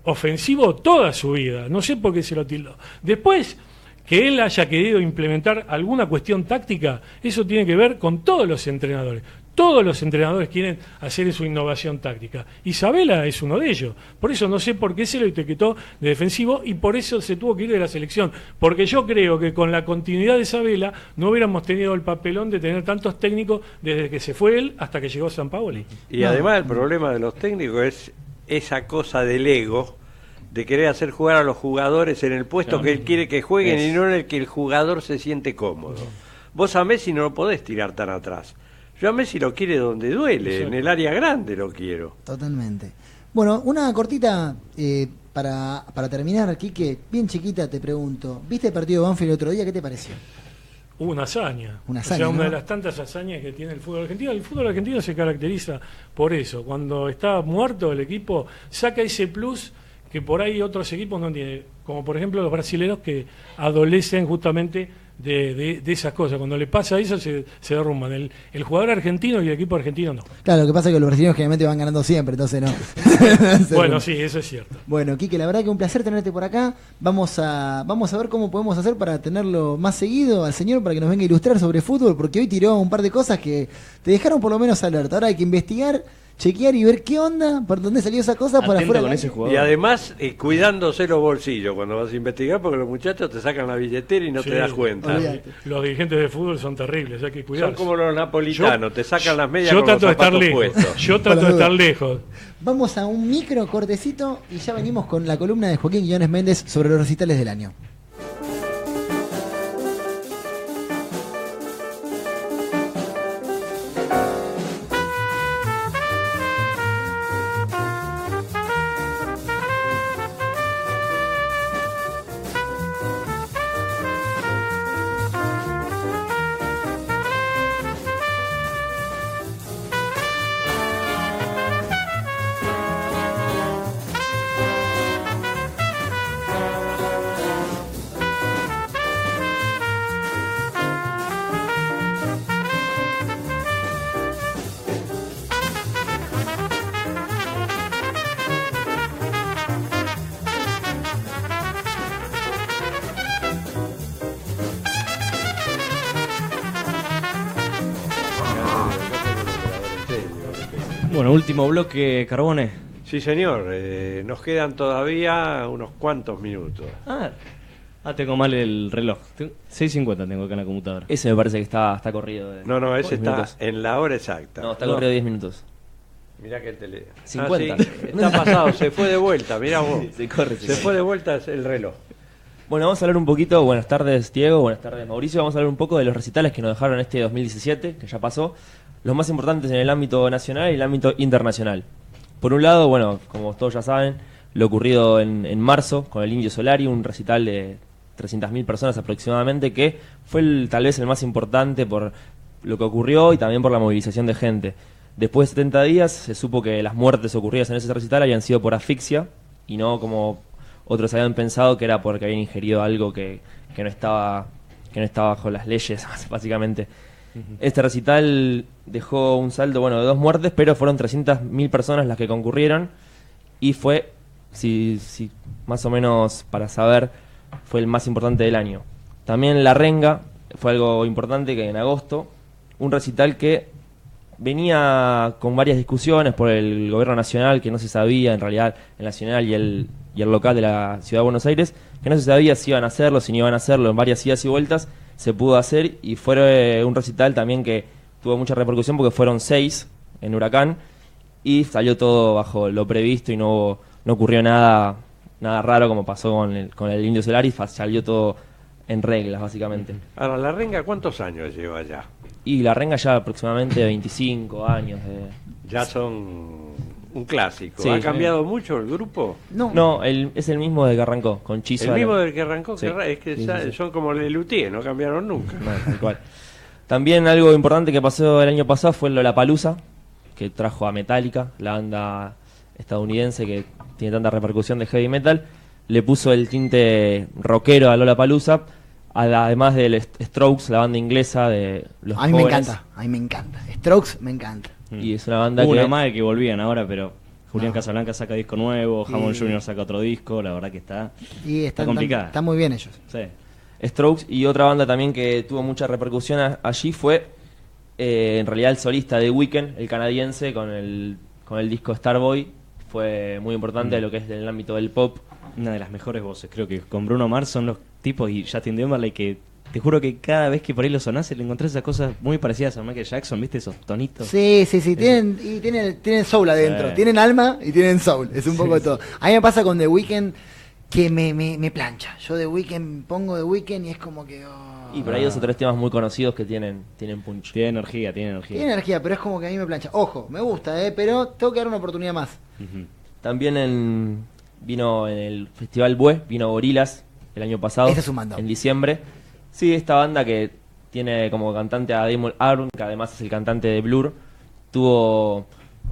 ofensivo toda su vida. No sé por qué se lo tildó. Después, que él haya querido implementar alguna cuestión táctica, eso tiene que ver con todos los entrenadores. Todos los entrenadores quieren hacer su innovación táctica. Y Sabela es uno de ellos. Por eso no sé por qué se lo etiquetó de defensivo y por eso se tuvo que ir de la selección. Porque yo creo que con la continuidad de Sabela no hubiéramos tenido el papelón de tener tantos técnicos desde que se fue él hasta que llegó Sampaoli. Y además el problema de los técnicos es esa cosa del ego, de querer hacer jugar a los jugadores en el puesto que él quiere que jueguen y no en el que el jugador se siente cómodo. Vos a Messi no lo podés tirar tan atrás. Yo a Messi lo quiere donde duele, en el área grande lo quiero. Totalmente. Bueno, una cortita para terminar, Quique, bien chiquita te pregunto. ¿Viste el partido de Banfield el otro día? ¿Qué te pareció? Una hazaña. O sea, una de las tantas hazañas que tiene el fútbol argentino. El fútbol argentino se caracteriza por eso. Cuando está muerto el equipo, saca ese plus que por ahí otros equipos no tienen. Como por ejemplo los brasileños que adolecen justamente de esas cosas. Cuando le pasa eso se derrumban. El jugador argentino y el equipo argentino no. Claro, lo que pasa es que los brasileños generalmente van ganando siempre, entonces no. Bueno, sí, eso es cierto. Bueno, Quique, la verdad que un placer tenerte por acá. Vamos a ver cómo podemos hacer para tenerlo más seguido al señor, para que nos venga a ilustrar sobre fútbol, porque hoy tiró un par de cosas que te dejaron por lo menos alerta. Ahora hay que investigar, chequear y ver qué onda, por dónde salió esa cosa para afuera. Y además cuidándose los bolsillos cuando vas a investigar, porque los muchachos te sacan la billetera y no te das cuenta. Los dirigentes de fútbol son terribles, hay que cuidarse. Son como los napolitanos, te sacan las medias con los zapatos puestos. Yo trato de estar lejos. Vamos a un micro cortecito y ya venimos con la columna de Joaquín Quiñones Méndez sobre los recitales del año. Bueno, último bloque, Carbone. Sí, señor. Nos quedan todavía unos cuantos minutos. Tengo mal el reloj. 6:50 tengo acá en la computadora. Ese me parece que está corrido. No, ese está en la hora exacta. No, está corrido 10 minutos. Mirá que te lee. 50. Sí, está pasado, se fue de vuelta, mirá vos. Se fue de vuelta el reloj. Bueno, vamos a hablar un poquito, buenas tardes Diego, buenas tardes Mauricio, vamos a hablar un poco de los recitales que nos dejaron este 2017, que ya pasó, los más importantes en el ámbito nacional y el ámbito internacional. Por un lado, bueno, como todos ya saben, lo ocurrido en marzo con el Indio Solari, un recital de 300.000 personas aproximadamente, que fue tal vez el más importante por lo que ocurrió y también por la movilización de gente. Después de 70 días se supo que las muertes ocurridas en ese recital habían sido por asfixia y no como otros habían pensado que era porque habían ingerido algo que no estaba bajo las leyes, básicamente. Este recital dejó un saldo de 2 muertes, pero fueron 300.000 personas las que concurrieron y fue si más o menos para saber, fue el más importante del año. También La Renga fue algo importante, que en agosto, un recital que venía con varias discusiones por el gobierno nacional, que no se sabía, en realidad el nacional y el local de la ciudad de Buenos Aires, que no se sabía si iban a hacerlo, si no iban a hacerlo, en varias idas y vueltas se pudo hacer, y fue un recital también que tuvo mucha repercusión porque fueron 6 en Huracán y salió todo bajo lo previsto y no ocurrió nada raro como pasó con el Indio Solari, salió todo en reglas básicamente. Ahora, ¿La Renga cuántos años lleva ya? Y La Renga ya aproximadamente 25 años. Ya son un clásico. Sí. ¿Ha cambiado mucho el grupo? No, es el mismo del que arrancó, con Chizo. El mismo del que arrancó, sí. Es que Sí, sí. son como el Luthier, no cambiaron nunca. No, tal cual. También algo importante que pasó el año pasado fue el Lollapalooza, que trajo a Metallica, la banda estadounidense que tiene tanta repercusión de heavy metal. Le puso el tinte rockero a Lollapalooza, además del Strokes, la banda inglesa de los A mí jóvenes. me encanta. Strokes me encanta. Y es una banda Hubo que... una más de que volvían ahora, pero Julián Casablanca saca disco nuevo, Hammond Jr. saca otro disco, la verdad que está complicada. Están muy bien ellos. Sí. Strokes, y otra banda también que tuvo mucha repercusión allí fue en realidad el solista de Weeknd, el canadiense, con el disco Starboy. Fue muy importante lo que es en el ámbito del pop. Una de las mejores voces, creo que con Bruno Mars son los tipos, y Justin Timberlake, que te juro que cada vez que por ahí lo sonás le encontrás esas cosas muy parecidas a Michael Jackson, ¿viste? Esos tonitos. Sí, tienen soul adentro, Sí. tienen alma y tienen soul, es un poco de todo. A mí me pasa con The Weeknd que me plancha. Yo pongo The Weeknd y es como que... Y por ahí 2 o 3 temas muy conocidos que tienen punch. Tiene energía. Tiene energía, pero es como que a mí me plancha. Ojo, me gusta, pero tengo que dar una oportunidad más. También vino en el Festival Bue, vino Gorillaz el año pasado, Ese es un bandón. en diciembre. Sí, esta banda que tiene como cantante a Damon Albarn, que además es el cantante de Blur, tuvo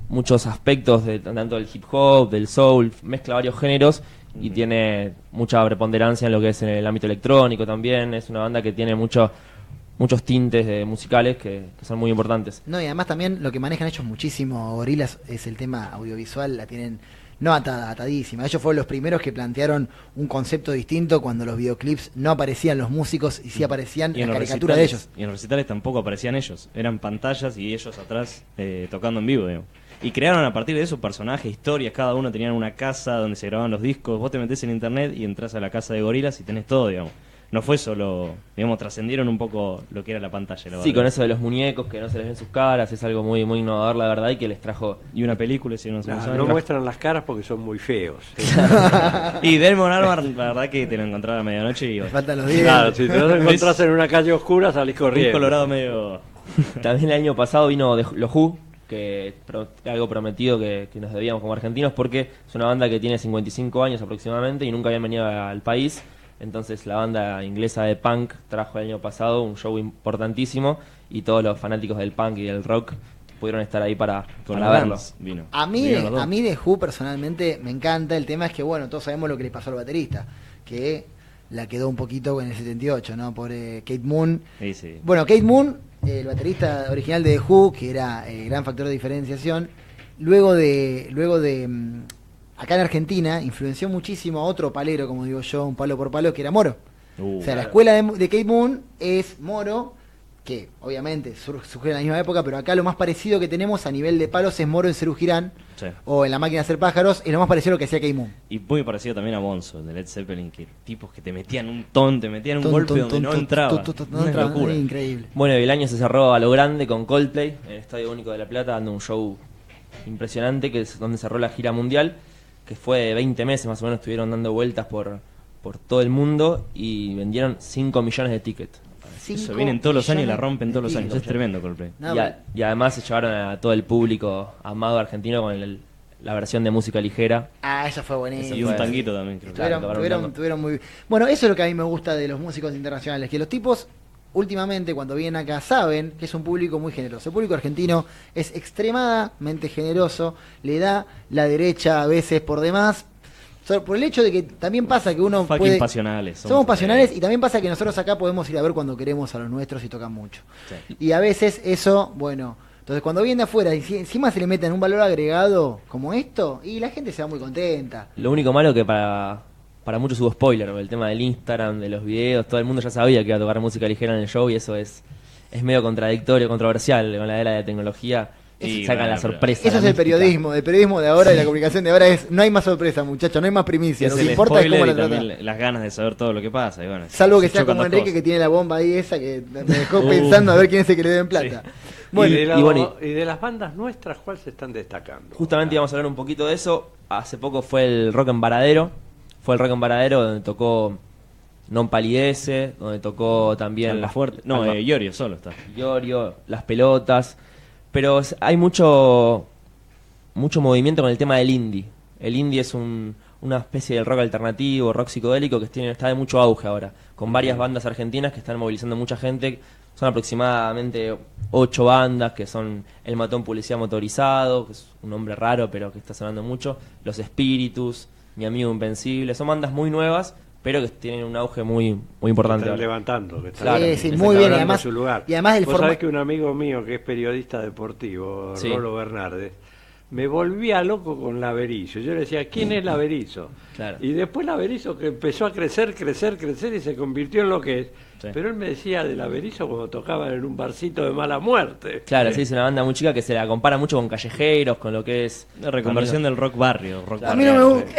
muchos aspectos tanto del hip hop, del soul, mezcla varios géneros y tiene mucha preponderancia en lo que es en el ámbito electrónico también. Es una banda que tiene muchos tintes musicales que son muy importantes. No, y además también lo que manejan ellos muchísimo, Gorillaz, es el tema audiovisual, la tienen no atadísima. Ellos fueron los primeros que plantearon un concepto distinto cuando los videoclips no aparecían los músicos y sí aparecían la caricatura de ellos. Y en los recitales tampoco aparecían ellos, eran pantallas y ellos atrás tocando en vivo, digamos. Y crearon a partir de eso personajes, historias, cada uno tenían una casa donde se grababan los discos. Vos te metés en internet y entras a la casa de Gorillaz y tenés todo, digamos. No fue solo, digamos, trascendieron un poco lo que era la pantalla. Sí, con eso de los muñecos que no se les ven sus caras, es algo muy innovador, la verdad, y que les trajo... Y una película, si no no muestran las caras porque son muy feos. Y Damon Albarn, la verdad que te lo encontraba a medianoche y... Faltan los dientes. Claro, si te lo encontrás en una calle oscura salís corriendo. Un colorado medio... También el año pasado vino los Who, que algo prometido que nos debíamos como argentinos, porque es una banda que tiene 55 años aproximadamente y nunca habían venido al país. Entonces la banda inglesa de punk trajo el año pasado un show importantísimo y todos los fanáticos del punk y del rock pudieron estar ahí para verlo. Vino. A mí de Who personalmente me encanta. El tema es que, bueno, todos sabemos lo que le pasó al baterista, que la quedó un poquito en el 78, ¿no? Por Kate Moon. Sí, sí. Bueno, Kate Moon, el baterista original de The Who, que era el gran factor de diferenciación, luego de acá en Argentina influenció muchísimo a otro palero, como digo yo, un palo por palo, que era Moro. O sea, la escuela de Kate Moon es Moro, que obviamente surgió en la misma época, pero acá lo más parecido que tenemos a nivel de palos es Moro en Serú Girán, sí, o en La Máquina de Hacer Pájaros, es lo más parecido a lo que hacía Kate Moon. Y muy parecido también a Bonzo, de Led Zeppelin, que tipos que te metían un golpe donde no entraba. Una locura. Increíble. Bueno, el año se cerró a lo grande con Coldplay en el Estadio Único de La Plata, dando un show impresionante, que es donde cerró la gira mundial, que fue de 20 meses más o menos, estuvieron dando vueltas por todo el mundo y vendieron 5 millones de tickets. Eso vienen todos los años y la rompen todos los años. Es tremendo Coldplay. Y además se llevaron a todo el público amado argentino con la versión de música ligera. Ah, eso fue buenísimo. Y un tanguito también, creo. Tuvieron muy... Bueno, eso es lo que a mí me gusta de los músicos internacionales, que los tipos últimamente cuando vienen acá saben que es un público muy generoso. El público argentino es extremadamente generoso, le da la derecha a veces por demás, por el hecho de que también pasa que uno puede... pasionales. Somos pasionales y también pasa que nosotros acá podemos ir a ver cuando queremos a los nuestros y tocan mucho. Sí. Y a veces eso, bueno, Entonces cuando viene de afuera y encima se le meten un valor agregado como esto, y la gente se va muy contenta. Lo único malo que para muchos hubo spoiler, el tema del Instagram, de los videos, todo el mundo ya sabía que iba a tocar música ligera en el show y eso es medio contradictorio, controversial con la era de tecnología. Y sacan la sorpresa. Eso es el periodismo de ahora y la comunicación de ahora no hay más sorpresa, muchachos, no hay más primicia. Lo que importa es cómo la tratan. Las ganas de saber todo lo que pasa. Y bueno, salvo que sea como Enrique que tiene la bomba ahí esa que me dejó pensando a ver quién es el que le den plata. Sí. Bueno, y de las bandas nuestras, ¿cuál se están destacando? Justamente íbamos a hablar un poquito de eso. Hace poco fue el Rock en Varadero. Fue el Rock en Varadero donde tocó Non Palidece, donde tocó también Iorio solo está. Iorio, Las Pelotas. Pero hay mucho movimiento con el tema del indie. El indie es una especie de rock alternativo, rock psicodélico que está de mucho auge ahora, con varias bandas argentinas que están movilizando mucha gente. Son aproximadamente 8 bandas, que son El Matón Policía Motorizado, que es un nombre raro pero que está sonando mucho, Los Espíritus, Mi Amigo Invencible. Son bandas muy nuevas, pero que tienen un auge muy importante. Están levantando. Sí, muy bien. Y además Vos sabés que un amigo mío que es periodista deportivo, Rolo Bernardes, me volvía loco con Laberizo. Yo le decía, ¿quién es Laberizo? Claro. Y después Laberizo que empezó a crecer y se convirtió en lo que es. Sí. Pero él me decía de Laberizo cuando tocaban en un barcito de Mala Muerte. Claro, sí, es una banda muy chica que se la compara mucho con Callejeros, con lo que es la reconversión del rock barrio. A mí no me gusta.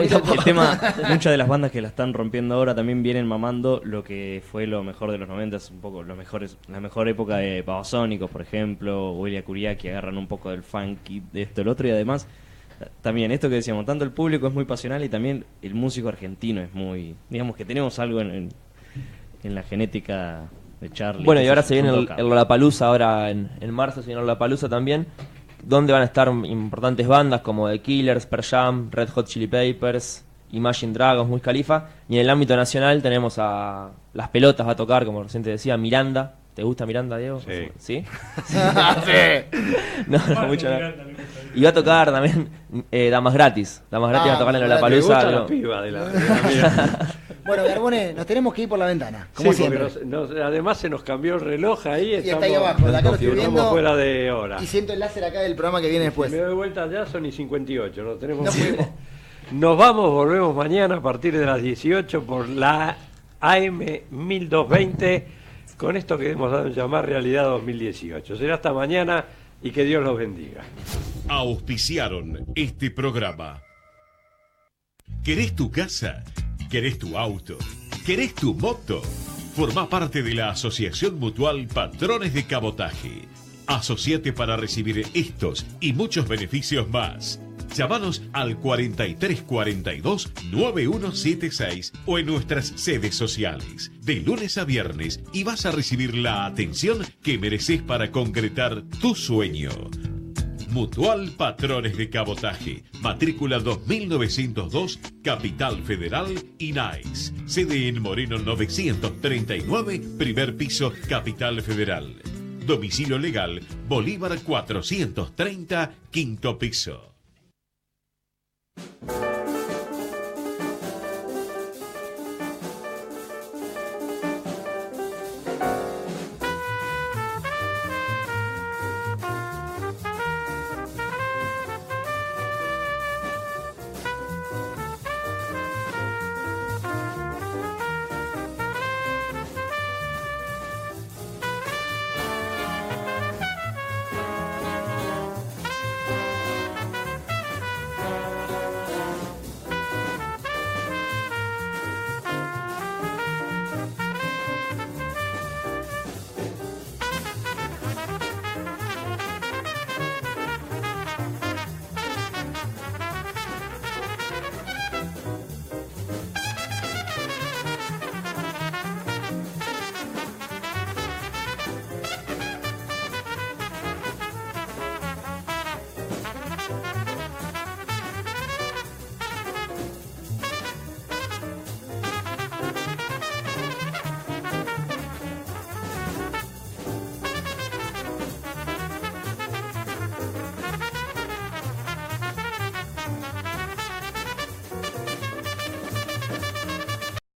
El tema, muchas de las bandas que la están rompiendo ahora también vienen mamando lo que fue lo mejor de los 90, un poco la mejor época de Babasónicos, por ejemplo, Huelia Curiaki, agarran un poco del funky, de esto, el otro, y además también esto que decíamos, tanto el público es muy pasional y también el músico argentino es muy, digamos que tenemos algo en la genética de Charlie. Bueno, y ahora se viene el Lollapalooza, ahora en marzo se viene el Lollapalooza también, donde van a estar importantes bandas como The Killers, Pearl Jam, Red Hot Chili Peppers, Imagine Dragons, Wiz Khalifa. Y en el ámbito nacional tenemos a Las Pelotas, va a tocar, como recién te decía, Miranda. ¿Te gusta Miranda, Diego? Sí. ¿Sí? Sí. No, mucho no. Y va a tocar también Damas Gratis. Damas Gratis va a tocar en Lollapalooza. La piba de la Bueno, Garbone, nos tenemos que ir por la ventana, como siempre. Además se nos cambió el reloj ahí. Y está ahí abajo, acá lo estoy viendo. Fuera de hora. Y siento el láser acá del programa que viene después. Si me doy vuelta ya son y 58, ¿no? Tenemos Nos vamos, volvemos mañana a partir de las 18 por la AM 1220 con esto que hemos dado en llamar Realidad 2018. Será hasta mañana y que Dios los bendiga. Auspiciaron este programa. ¿Querés tu casa? ¿Querés tu auto? ¿Querés tu moto? Formá parte de la Asociación Mutual Patrones de Cabotaje. Asociate para recibir estos y muchos beneficios más. Llámanos al 4342-9176 o en nuestras sedes sociales, de lunes a viernes, y vas a recibir la atención que mereces para concretar tu sueño. Mutual Patrones de Cabotaje, matrícula 2902, Capital Federal, INAIS. Sede en Moreno 939, primer piso, Capital Federal. Domicilio legal, Bolívar 430, quinto piso.